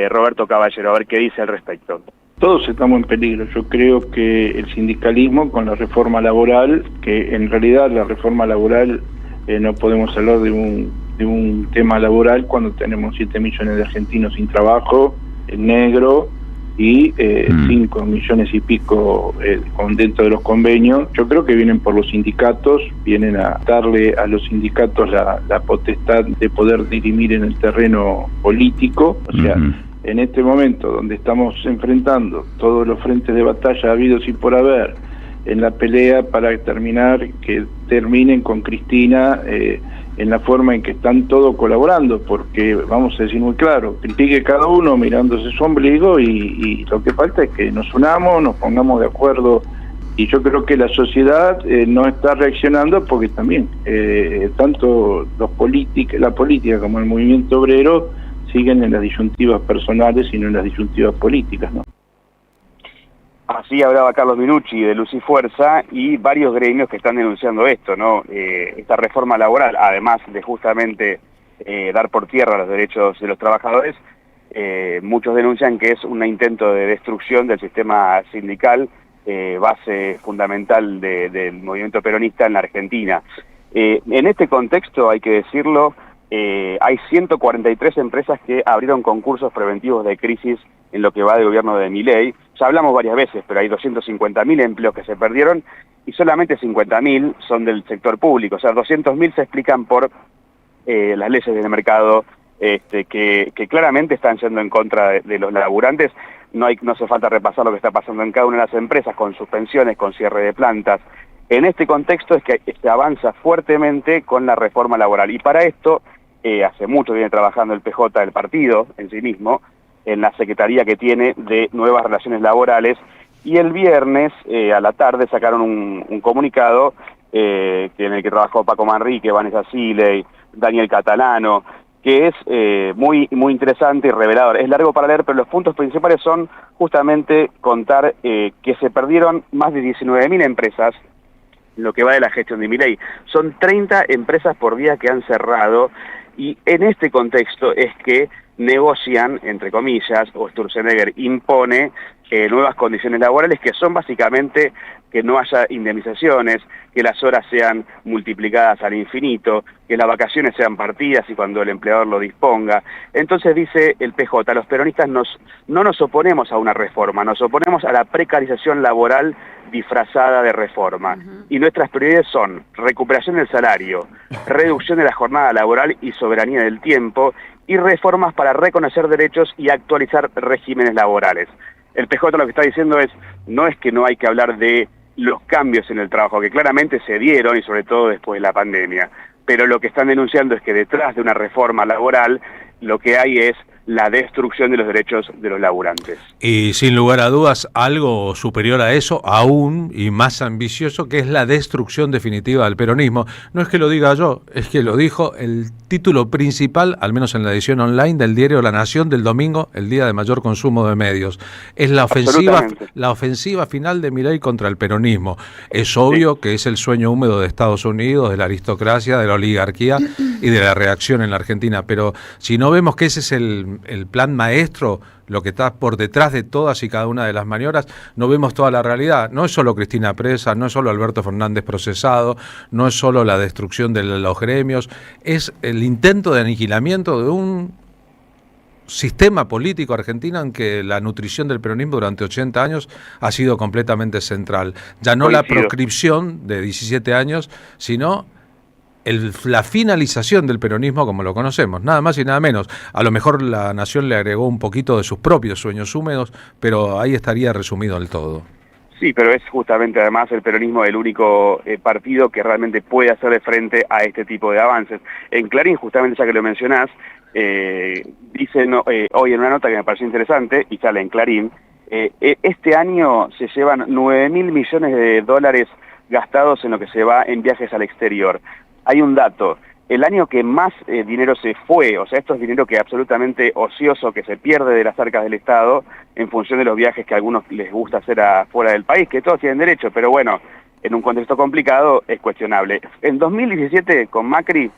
Roberto Caballero, a ver qué dice al respecto. Todos estamos en peligro. Yo creo que el sindicalismo con la reforma laboral, que en realidad la reforma laboral no podemos hablar de un tema laboral cuando tenemos 7 millones de argentinos sin trabajo, en negro, y 5 millones y pico dentro de los convenios. Yo creo que vienen por los sindicatos, vienen a darle a los sindicatos la potestad de poder dirimir en el terreno político, o sea, en este momento donde estamos enfrentando todos los frentes de batalla habidos y por haber en la pelea para que terminen con Cristina en la forma en que están todos colaborando, porque vamos a decir muy claro, critique cada uno mirándose su ombligo y lo que falta es que nos unamos, nos pongamos de acuerdo, y yo creo que la sociedad no está reaccionando porque también tanto la política como el movimiento obrero siguen en las disyuntivas personales y no en las disyuntivas políticas, ¿no? Así hablaba Carlos Minucci de Luz y Fuerza y varios gremios que están denunciando esto, ¿no? Esta reforma laboral, además de justamente dar por tierra los derechos de los trabajadores, muchos denuncian que es un intento de destrucción del sistema sindical, base fundamental del movimiento peronista en la Argentina. En este contexto, hay que decirlo, hay 143 empresas que abrieron concursos preventivos de crisis en lo que va del gobierno de Milei. Ya hablamos varias veces, pero hay 250.000 empleos que se perdieron y solamente 50.000 son del sector público. O sea, 200.000 se explican por las leyes del mercado que claramente están yendo en contra de los laburantes. No hace falta repasar lo que está pasando en cada una de las empresas, con suspensiones, con cierre de plantas. En este contexto es que se avanza fuertemente con la reforma laboral. Y para esto, hace mucho viene trabajando el PJ del partido en sí mismo, en la Secretaría que tiene de Nuevas Relaciones Laborales, y el viernes a la tarde sacaron un comunicado en el que trabajó Paco Manrique, Vanessa Siley, Daniel Catalano, que es muy interesante y revelador. Es largo para leer, pero los puntos principales son justamente contar que se perdieron más de 19.000 empresas en lo que va de la gestión de Milei. Son 30 empresas por día que han cerrado, y en este contexto es que negocian, entre comillas, o Sturzenegger impone nuevas condiciones laborales que son básicamente que no haya indemnizaciones, que las horas sean multiplicadas al infinito, que las vacaciones sean partidas y cuando el empleador lo disponga. Entonces dice el PJ, los peronistas no nos oponemos a una reforma, nos oponemos a la precarización laboral disfrazada de reforma. Y nuestras prioridades son recuperación del salario, reducción de la jornada laboral y soberanía del tiempo, y reformas para reconocer derechos y actualizar regímenes laborales. El PJ lo que está diciendo no es que no hay que hablar de los cambios en el trabajo, que claramente se dieron y sobre todo después de la pandemia, pero lo que están denunciando es que detrás de una reforma laboral lo que hay es la destrucción de los derechos de los laburantes. Y sin lugar a dudas, algo superior a eso, aún y más ambicioso, que es la destrucción definitiva del peronismo. No es que lo diga yo, es que lo dijo el título principal, al menos en la edición online del diario La Nación del domingo, el día de mayor consumo de medios. Es la ofensiva final de Milei contra el peronismo. Es obvio que es el sueño húmedo de Estados Unidos, de la aristocracia, de la oligarquía y de la reacción en la Argentina, pero si no vemos que ese es el plan maestro, lo que está por detrás de todas y cada una de las maniobras, no vemos toda la realidad. No es solo Cristina presa, no es solo Alberto Fernández procesado, no es solo la destrucción de los gremios, es el intento de aniquilamiento de un sistema político argentino en que la nutrición del peronismo durante 80 años ha sido completamente central. Ya no la proscripción de 17 años, sino la finalización del peronismo como lo conocemos, nada más y nada menos. A lo mejor la Nación le agregó un poquito de sus propios sueños húmedos, pero ahí estaría resumido el todo. Sí, pero es justamente además el peronismo el único partido que realmente puede hacerle frente a este tipo de avances. En Clarín, justamente ya que lo mencionás, dicen hoy en una nota que me pareció interesante, y sale en Clarín, este año se llevan 9.000 millones de dólares gastados en lo que se va en viajes al exterior. Hay un dato, el año que más dinero se fue, o sea, esto es dinero que absolutamente ocioso, que se pierde de las arcas del Estado en función de los viajes que a algunos les gusta hacer afuera del país, que todos tienen derecho, pero bueno, en un contexto complicado es cuestionable. En 2017, con Macri,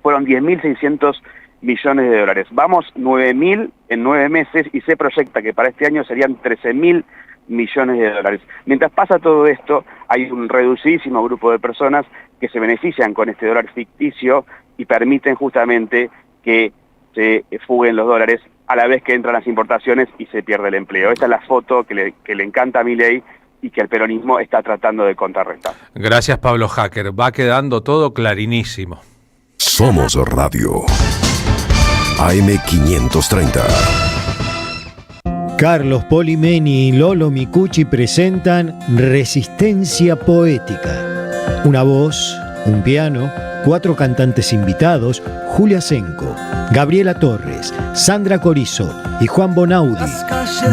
fueron 10.600 millones de dólares. Vamos 9.000 en 9 meses y se proyecta que para este año serían 13.000 millones de dólares. Mientras pasa todo esto, hay un reducidísimo grupo de personas que se benefician con este dólar ficticio y permiten justamente que se fuguen los dólares a la vez que entran las importaciones y se pierde el empleo. Esta es la foto que le encanta a Milei y que el peronismo está tratando de contrarrestar. Gracias, Pablo Hacker. Va quedando todo clarinísimo. Somos Radio AM530. Carlos Polimeni y Lolo Micucci presentan Resistencia Poética. Una voz, un piano, 4 cantantes invitados, Julia Senco, Gabriela Torres, Sandra Corizo y Juan Bonaudi.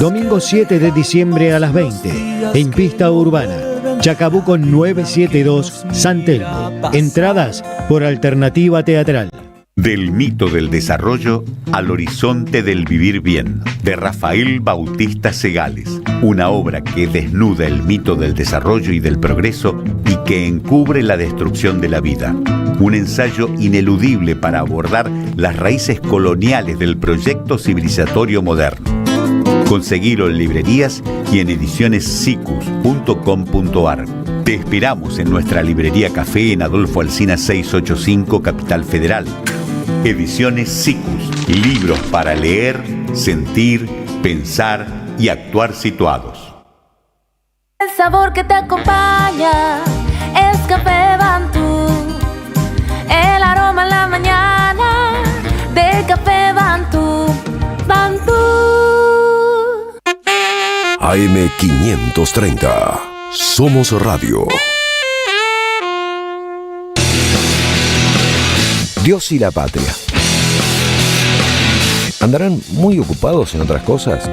Domingo 7 de diciembre a las 20, en Pista Urbana, Chacabuco 972, San Telmo. Entradas por Alternativa Teatral. Del mito del desarrollo al horizonte del vivir bien, de Rafael Bautista Segales, una obra que desnuda el mito del desarrollo y del progreso y que encubre la destrucción de la vida. Un ensayo ineludible para abordar las raíces coloniales del proyecto civilizatorio moderno. Conseguilo en librerías y en edicionessicus.com.ar. Te esperamos en nuestra librería Café en Adolfo Alsina 685, Capital Federal. Ediciones Sicus, libros para leer, sentir, pensar y actuar situados. El sabor que te acompaña es Café Bantú. El aroma en la mañana de Café Bantú. Bantú. AM530. Somos Radio. Dios y la patria. ¿Andarán muy ocupados en otras cosas?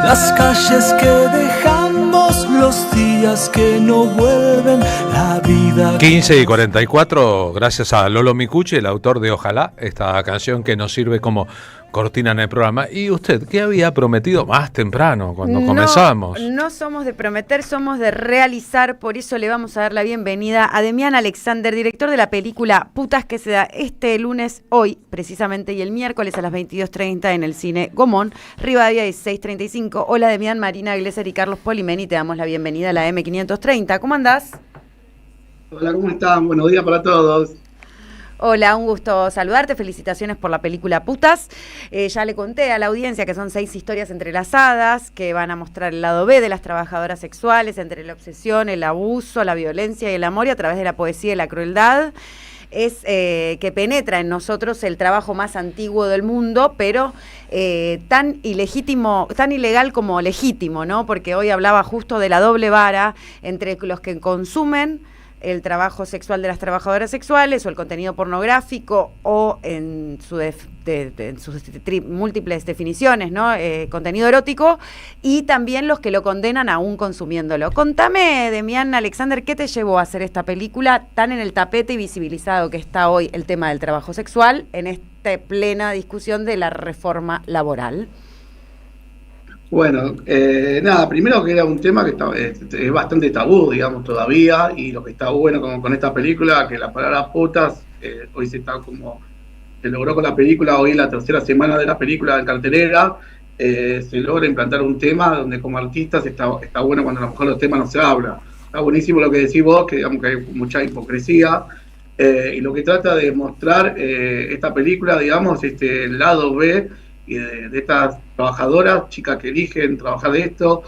Las calles que dejamos, los días que no vuelven, la vida... 15:44, gracias a Lolo Micucci, el autor de Ojalá, esta canción que nos sirve como cortina en el programa. ¿Y usted qué había prometido más temprano cuando comenzábamos? No somos de prometer, somos de realizar, por eso le vamos a dar la bienvenida a Demián Alexander, director de la película Putas, que se da este lunes, hoy precisamente, y el miércoles a las 22:30 en el cine Gomón, Rivadavia 1635. Hola Demián, Marina Glesser y Carlos Polimeni, te damos la bienvenida a la M530. ¿Cómo andás? Hola, ¿cómo están? Buenos días para todos. Hola, un gusto saludarte, felicitaciones por la película Putas. Ya le conté a la audiencia que son 6 historias entrelazadas que van a mostrar el lado B de las trabajadoras sexuales, entre la obsesión, el abuso, la violencia y el amor, y a través de la poesía y la crueldad. Es que penetra en nosotros el trabajo más antiguo del mundo, pero tan ilegítimo, tan ilegal como legítimo, ¿no? Porque hoy hablaba justo de la doble vara entre los que consumen el trabajo sexual de las trabajadoras sexuales o el contenido pornográfico o en sus múltiples definiciones, ¿no? Contenido erótico, y también los que lo condenan aún consumiéndolo. Contame, Demián Alexander, ¿qué te llevó a hacer esta película tan en el tapete y visibilizado que está hoy el tema del trabajo sexual en esta plena discusión de la reforma laboral? Bueno, nada, primero que era un tema que es bastante tabú, digamos, todavía, y lo que está bueno con esta película, que la palabra putas, hoy se logró con la película, hoy la tercera semana de la película en cartelera, se logra implantar un tema donde como artistas está bueno cuando a lo mejor los temas no se habla. Está buenísimo lo que decís vos, que digamos que hay mucha hipocresía, y lo que trata de mostrar esta película, digamos, el lado B y de estas trabajadoras, chicas que eligen trabajar de esto,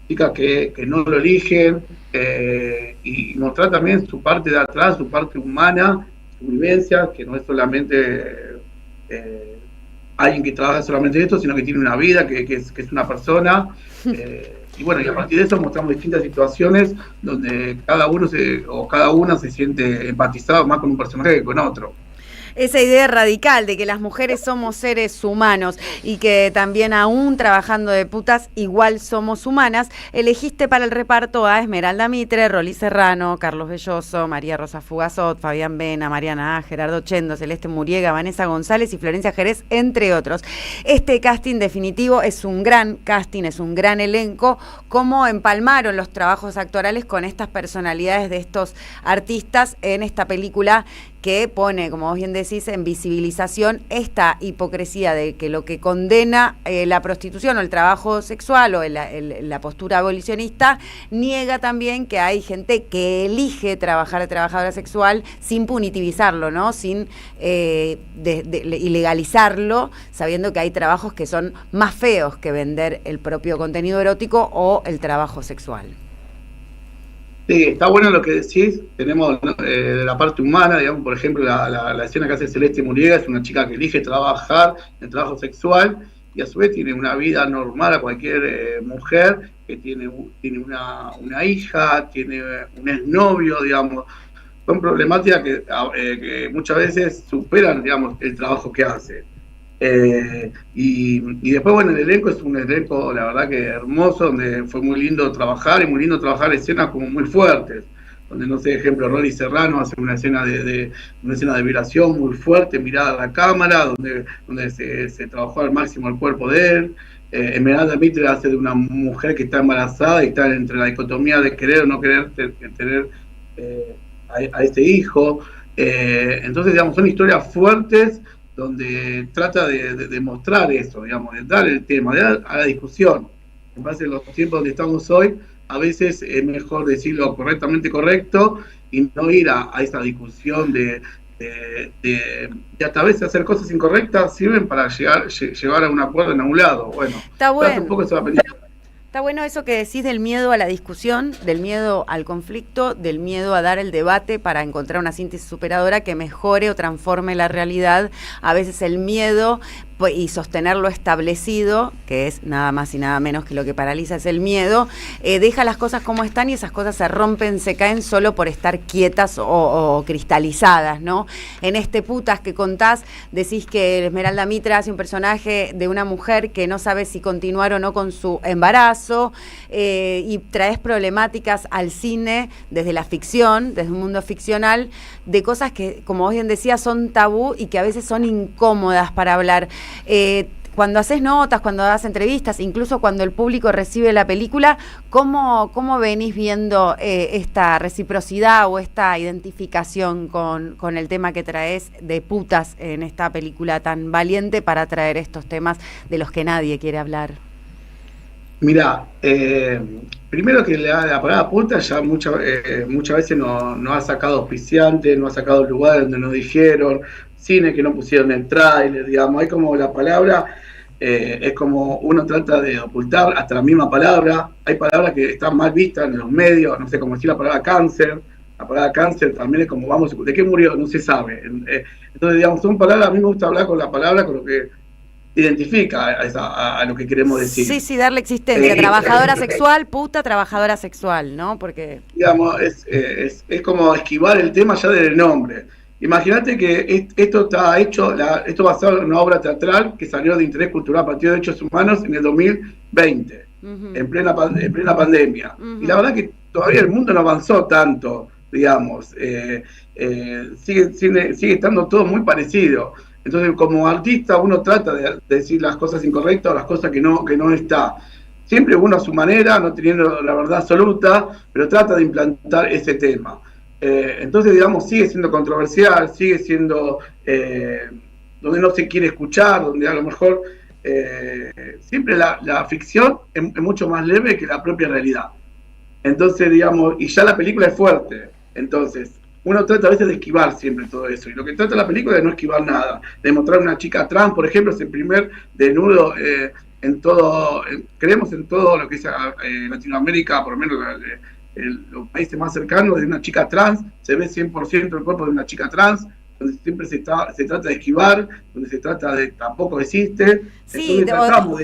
chicas que no lo eligen, y mostrar también su parte de atrás, su parte humana, su vivencia, que no es solamente alguien que trabaja solamente de esto, sino que tiene una vida, que es una persona. Y bueno, y a partir de eso mostramos distintas situaciones donde cada una se siente empatizado más con un personaje que con otro. Esa idea radical de que las mujeres somos seres humanos y que también aún trabajando de putas igual somos humanas, elegiste para el reparto a Esmeralda Mitre, Rolly Serrano, Carlos Belloso, María Rosa Fugazot, Fabián Vena, Mariana A, Gerardo Chendo, Celeste Muriega, Vanessa González y Florencia Jerez, entre otros. Este casting definitivo es un gran casting, es un gran elenco. ¿Cómo empalmaron los trabajos actorales con estas personalidades de estos artistas en esta película que pone, como vos bien decís, en visibilización esta hipocresía de que lo que condena la prostitución o el trabajo sexual o la postura abolicionista, niega también que hay gente que elige trabajar de trabajadora sexual sin punitivizarlo, ¿no? Sin ilegalizarlo, sabiendo que hay trabajos que son más feos que vender el propio contenido erótico o el trabajo sexual. Sí, está bueno lo que decís. Tenemos la parte humana, digamos, por ejemplo, la escena que hace Celeste Muriega es una chica que elige trabajar en trabajo sexual y a su vez tiene una vida normal a cualquier mujer, que tiene una hija, tiene un exnovio, digamos. Son problemáticas que muchas veces superan, digamos, el trabajo que hace. Y después, bueno, el elenco es un elenco, la verdad que hermoso, donde fue muy lindo trabajar, y muy lindo trabajar escenas como muy fuertes, donde, no sé, ejemplo, Rolly Serrano hace una escena de violación muy fuerte, mirada a la cámara, donde se trabajó al máximo el cuerpo de él. Esmeralda Mitre hace de una mujer que está embarazada y está entre la dicotomía de querer o no querer tener a ese hijo. Entonces, digamos, son historias fuertes donde trata de mostrar eso, digamos, de dar el tema, de dar a la discusión. En base a los tiempos donde estamos hoy, a veces es mejor decirlo correctamente correcto y no ir a esa discusión de hasta a veces hacer cosas incorrectas sirven para llevar a un acuerdo en algún lado. Bueno, está bueno. Un poco esa película. Está bueno eso que decís del miedo a la discusión, del miedo al conflicto, del miedo a dar el debate para encontrar una síntesis superadora que mejore o transforme la realidad. A veces el miedo y sostener lo establecido, que es nada más y nada menos que lo que paraliza es el miedo, deja las cosas como están y esas cosas se rompen, se caen solo por estar quietas o cristalizadas, ¿no? En este putas que contás, decís que Esmeralda Mitre hace un personaje de una mujer que no sabe si continuar o no con su embarazo, y traes problemáticas al cine desde la ficción, desde un mundo ficcional, de cosas que, como vos bien decías, son tabú y que a veces son incómodas para hablar. Cuando haces notas, cuando das entrevistas, incluso cuando el público recibe la película, ¿cómo venís viendo esta reciprocidad o esta identificación con el tema que traes de putas en esta película tan valiente para traer estos temas de los que nadie quiere hablar? Mirá, primero que la palabra puta ya muchas veces no ha sacado auspiciantes, no ha sacado lugares donde nos dijeron, cine que no pusieron en el tráiler, digamos, hay como la palabra, es como uno trata de ocultar hasta la misma palabra. Hay palabras que están mal vistas en los medios, no sé, como decir la palabra cáncer. La palabra cáncer también es como, vamos, ¿de qué murió? No se sabe. Entonces, digamos, son palabras, a mí me gusta hablar con la palabra, con lo que identifica a lo que queremos decir. Sí, darle existencia. Trabajadora sexual, puta, trabajadora sexual, ¿no? Porque, digamos, es como esquivar el tema ya del nombre. Imagínate que esto está hecho, esto basado en una obra teatral que salió de Interés Cultural Partido de Derechos Humanos en el 2020, en plena pandemia. Y la verdad que todavía el mundo no avanzó tanto, digamos. Sigue estando todo muy parecido. Entonces, como artista, uno trata de decir las cosas incorrectas o las cosas que no está. siempre uno a su manera, no teniendo la verdad absoluta, pero trata de implantar ese tema. Entonces, digamos, sigue siendo controversial, sigue siendo donde no se quiere escuchar, donde a lo mejor siempre la ficción es mucho más leve que la propia realidad. Entonces, digamos, y ya la película es fuerte. Entonces, uno trata a veces de esquivar siempre todo eso. Y lo que trata la película es de no esquivar nada. De mostrar una chica trans, por ejemplo, es el primer desnudo en todo, creemos en todo lo que es Latinoamérica, por lo menos los países más cercanos, de una chica trans, se ve 100% el cuerpo de una chica trans, donde siempre se trata de esquivar, donde se trata de tampoco existe. Sí, tratamos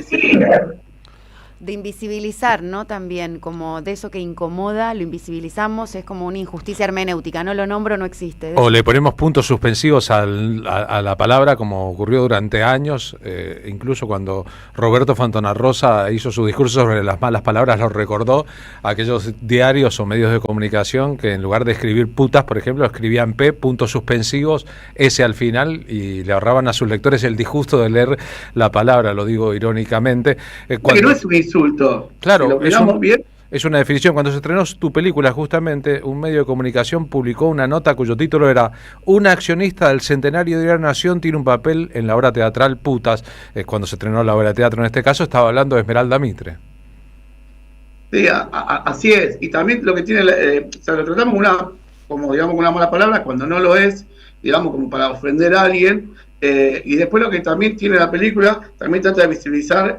de invisibilizar, ¿no? También, como de eso que incomoda, lo invisibilizamos, es como una injusticia hermenéutica, no lo nombro, no existe. O le ponemos puntos suspensivos a la palabra, como ocurrió durante años, incluso cuando Roberto Fontana-Rosa hizo su discurso sobre las malas palabras, lo recordó a aquellos diarios o medios de comunicación que en lugar de escribir putas, por ejemplo, escribían P, puntos suspensivos, S al final, y le ahorraban a sus lectores el disgusto de leer la palabra, lo digo irónicamente. Que no es un insulto. Claro, si bien. Es una definición. Cuando se estrenó tu película, justamente, un medio de comunicación publicó una nota cuyo título era "Una accionista del centenario de la Nación tiene un papel en la obra teatral Putas". Cuando se estrenó la obra de teatro, en este caso, estaba hablando de Esmeralda Mitre. Sí, así es. Y también lo que tiene, lo tratamos como digamos, una mala palabra cuando no lo es, digamos, como para ofender a alguien. Y después lo que también tiene la película, también trata de visibilizar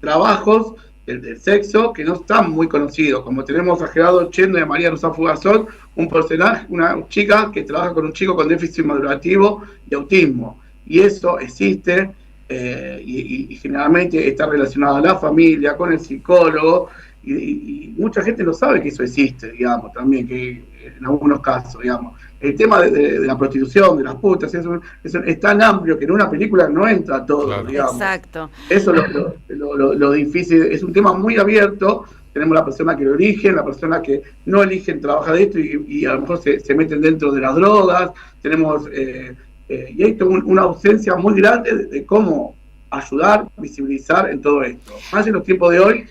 trabajos del sexo que no están muy conocidos, como tenemos a Gerardo Chendo y a María Rosa Fugazón, un personaje, una chica que trabaja con un chico con déficit madurativo y autismo, y eso existe, y generalmente está relacionado a la familia, con el psicólogo, y mucha gente no sabe que eso existe, digamos, también, que en algunos casos, digamos. El tema de la prostitución, de las putas, es tan amplio que en una película no entra todo, claro, digamos. Exacto. Eso es lo difícil, es un tema muy abierto. Tenemos la persona que lo eligen, la persona que no eligen trabajar de esto y a lo mejor se meten dentro de las drogas. Tenemos y hay una ausencia muy grande de cómo ayudar, visibilizar en todo esto. Más en los tiempos de hoy,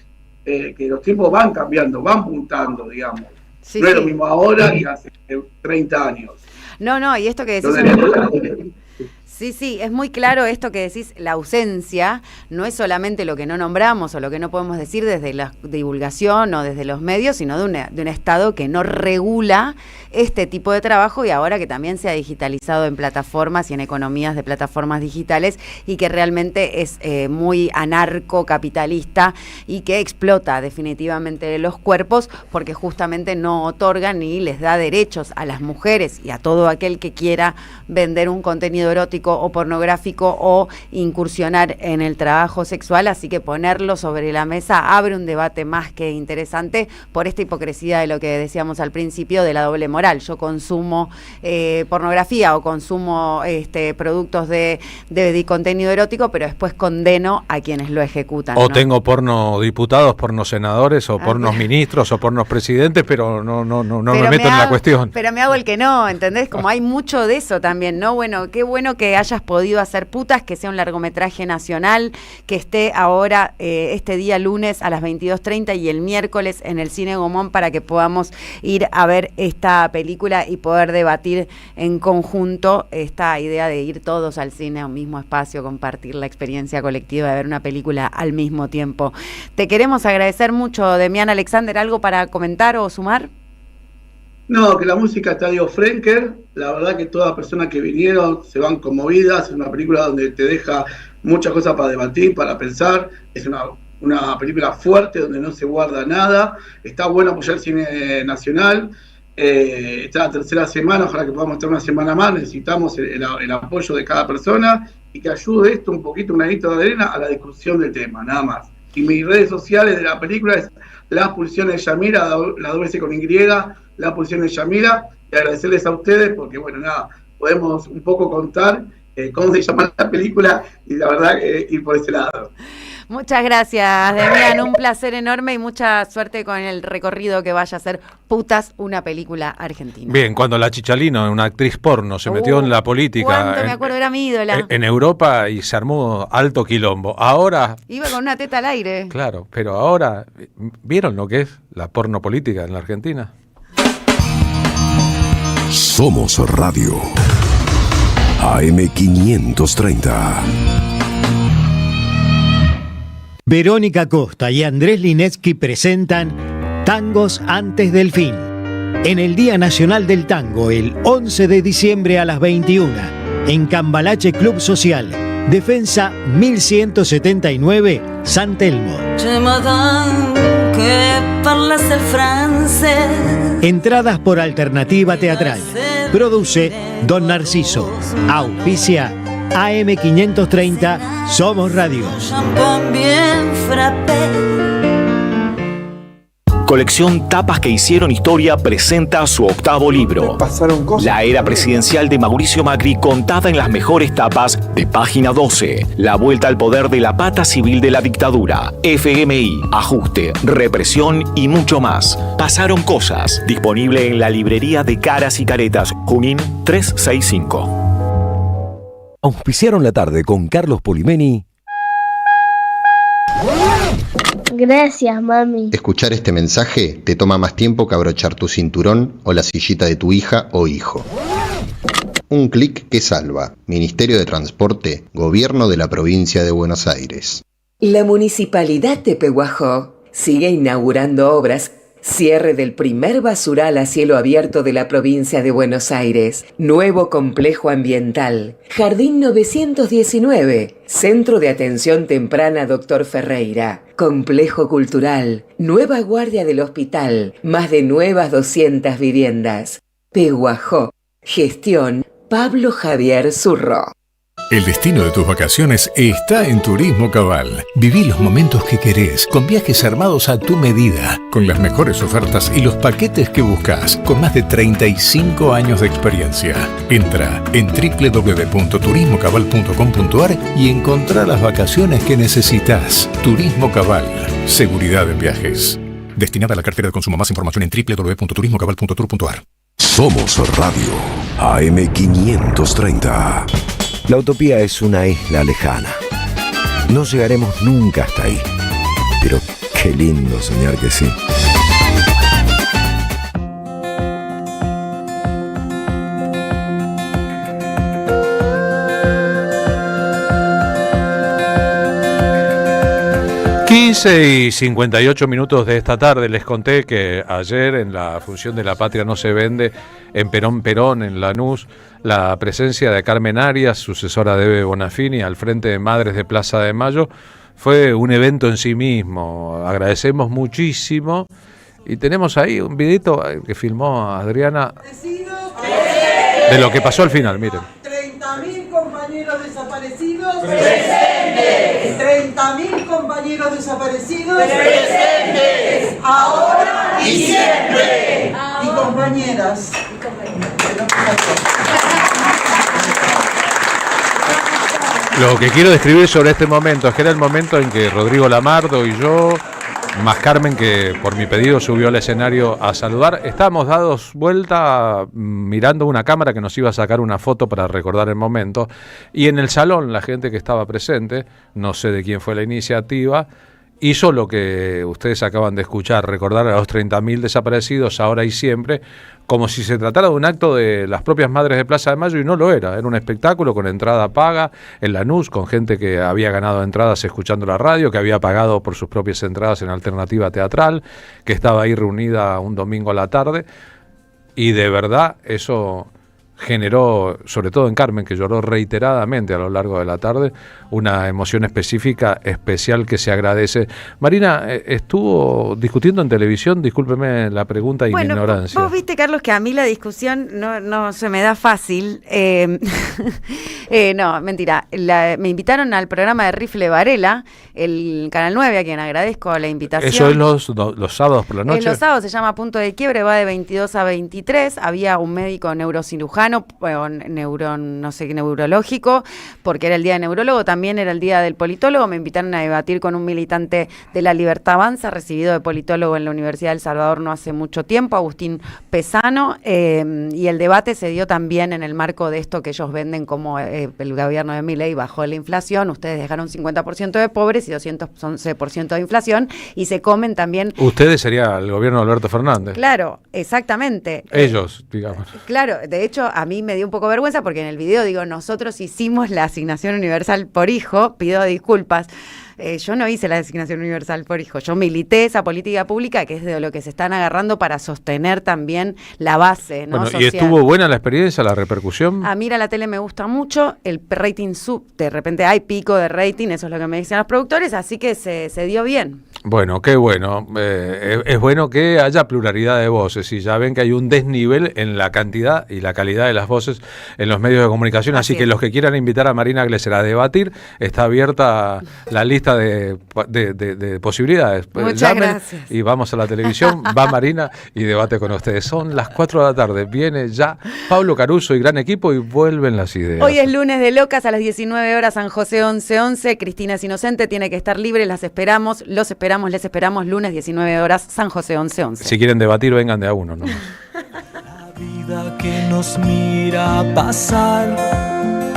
que los tiempos van cambiando, van puntando, digamos. Sí, no es lo mismo ahora que hace 30 años. No, y esto que decís... Sí, es muy claro esto que decís, la ausencia no es solamente lo que no nombramos o lo que no podemos decir desde la divulgación o desde los medios, sino de un Estado que no regula este tipo de trabajo y ahora que también se ha digitalizado en plataformas y en economías de plataformas digitales y que realmente es muy anarcocapitalista y que explota definitivamente los cuerpos porque justamente no otorga ni les da derechos a las mujeres y a todo aquel que quiera vender un contenido erótico o pornográfico o incursionar en el trabajo sexual, así que ponerlo sobre la mesa abre un debate más que interesante por esta hipocresía de lo que decíamos al principio de la doble moral. Yo consumo pornografía o consumo productos de contenido erótico, pero después condeno a quienes lo ejecutan. O ¿no? Tengo porno diputados, porno senadores o pornos ministros o pornos presidentes, pero no me meto en la cuestión. Pero me hago el que no, ¿entendés? Como hay mucho de eso también, ¿no? Bueno, qué bueno que hayas podido hacer Putas, que sea un largometraje nacional, que esté ahora este día lunes a las 22:30 y el miércoles en el Cine Gomón para que podamos ir a ver esta película y poder debatir en conjunto esta idea de ir todos al cine a un mismo espacio, compartir la experiencia colectiva de ver una película al mismo tiempo. Te queremos agradecer mucho, Demián Alexander, ¿algo para comentar o sumar? No, que la música está Diego Frenker, la verdad que todas las personas que vinieron se van conmovidas, es una película donde te deja muchas cosas para debatir, para pensar, es una película fuerte donde no se guarda nada, está bueno apoyar el cine nacional, está la tercera semana, ojalá que podamos estar una semana más, necesitamos el apoyo de cada persona y que ayude esto un poquito, un granito de arena a la discusión del tema, nada más. Y mis redes sociales de la película es Las Pulsiones de Yamira, la doble C con Y, Las Pulsiones de Yamira, y agradecerles a ustedes porque, bueno, nada, podemos un poco contar cómo se llama la película y la verdad ir por ese lado. Muchas gracias, Demian. Un placer enorme y mucha suerte con el recorrido que vaya a ser Putas, una película argentina. Bien, cuando la Chichalino, una actriz porno, se metió en la política. Me acuerdo, era mi ídola. En Europa y se armó alto quilombo. Ahora. Iba con una teta al aire. Claro, pero ahora, ¿vieron lo que es la porno política en la Argentina? Somos Radio. AM530. Verónica Costa y Andrés Linetsky presentan Tangos antes del fin. En el Día Nacional del Tango, el 11 de diciembre a las 21, en Cambalache Club Social, Defensa 1179, San Telmo. Entradas por Alternativa Teatral. Produce Don Narciso. Auspicia AM530, Somos Radio. Colección Tapas que hicieron historia presenta su 8º libro. La era presidencial de Mauricio Macri contada en las mejores tapas de Página 12. La vuelta al poder de la pata civil de la dictadura. FMI, ajuste, represión y mucho más. Pasaron cosas. Disponible en la librería de Caras y Caretas, Junín 365. Auspiciaron la tarde con Carlos Polimeni. Gracias, mami. Escuchar este mensaje te toma más tiempo que abrochar tu cinturón o la sillita de tu hija o hijo. Un clic que salva. Ministerio de Transporte, Gobierno de la Provincia de Buenos Aires. La Municipalidad de Pehuajó sigue inaugurando obras. Cierre del primer basural a cielo abierto de la provincia de Buenos Aires. Nuevo complejo ambiental. Jardín 919. Centro de Atención Temprana Dr. Ferreira. Complejo cultural. Nueva guardia del hospital. Más de nuevas 200 viviendas. Pehuajó. Gestión Pablo Javier Zurro. El destino de tus vacaciones está en Turismo Cabal. Viví los momentos que querés, con viajes armados a tu medida, con las mejores ofertas y los paquetes que buscas, con más de 35 años de experiencia. Entra en www.turismocabal.com.ar y encontrá las vacaciones que necesitas. Turismo Cabal, seguridad en viajes. Destinada a la cartera de consumo. Más información en www.turismocabal.tour.ar. Somos Radio. AM530. La utopía es una isla lejana. No llegaremos nunca hasta ahí. Pero qué lindo soñar que sí. Y 58 minutos de esta tarde. Les conté que ayer en la función de La Patria no se vende en Perón, en Lanús, la presencia de Carmen Arias, sucesora de Eve Bonafini, al frente de Madres de Plaza de Mayo. Fue un evento en sí mismo. Agradecemos muchísimo. Y tenemos ahí un videito que filmó Adriana de lo que pasó al final, miren. 30.000 compañeros desaparecidos. ¡Presentes! 30.000 compañeros desaparecidos. ¡Presentes! Ahora y siempre. Y compañeras. Lo que quiero describir sobre este momento es que era el momento en que Rodrigo Lamardo y yo, más Carmen, que por mi pedido subió al escenario a saludar, estábamos dados vuelta mirando una cámara que nos iba a sacar una foto para recordar el momento, y en el salón la gente que estaba presente, no sé de quién fue la iniciativa, hizo lo que ustedes acaban de escuchar, recordar a los 30.000 desaparecidos ahora y siempre, como si se tratara de un acto de las propias Madres de Plaza de Mayo, y no lo era un espectáculo con entrada paga en Lanús, con gente que había ganado entradas escuchando la radio, que había pagado por sus propias entradas en Alternativa Teatral, que estaba ahí reunida un domingo a la tarde, y de verdad eso generó, sobre todo en Carmen, que lloró reiteradamente a lo largo de la tarde, una emoción específica, especial, que se agradece. Marina, estuvo discutiendo en televisión, discúlpeme la pregunta y mi ignorancia. Vos viste, Carlos, que a mí la discusión no se me da fácil. No, mentira. Me invitaron al programa de Rifle Varela, el Canal 9, a quien agradezco la invitación. Eso es los sábados por la noche. Los sábados se llama Punto de Quiebre, va de 22 a 23. Había un médico neurocirujano cirujano, no sé qué, neurológico, porque era el día de neurólogo, también era el día del politólogo. Me invitaron a debatir con un militante de La Libertad Avanza, recibido de politólogo en la Universidad del Salvador no hace mucho tiempo, Agustín Pesano, y el debate se dio también en el marco de esto que ellos venden como el gobierno de Milei bajó la inflación, ustedes dejaron 50% de pobres y 211% de inflación, y se comen también... Ustedes sería el gobierno de Alberto Fernández. Claro, exactamente. Ellos, digamos. Claro, de hecho a mí me dio un poco vergüenza porque en el video digo, nosotros hicimos la asignación universal por hijo, pido disculpas. Yo no hice la asignación universal por hijo, yo milité esa política pública que es de lo que se están agarrando para sostener también la base, ¿no? Bueno, social. ¿Y estuvo buena la experiencia, la repercusión? A mí la tele me gusta mucho, el rating de repente hay pico de rating, eso es lo que me dicen los productores, así que se dio bien. Bueno, qué bueno. Es bueno que haya pluralidad de voces y ya ven que hay un desnivel en la cantidad y la calidad de las voces en los medios de comunicación, así que los que quieran invitar a Marina Glesser a debatir, está abierta la lista de posibilidades. Muchas gracias. Y vamos a la televisión, va Marina y debate con ustedes. Son las 4 de la tarde, viene ya Pablo Caruso y gran equipo y vuelven las ideas. Hoy es lunes de locas a las 19 horas, San José 11:11, Cristina es inocente, tiene que estar libre, les esperamos, les esperamos lunes 19 horas, San José 11:11. Si quieren debatir, vengan de a uno, ¿no? La vida que nos mira pasar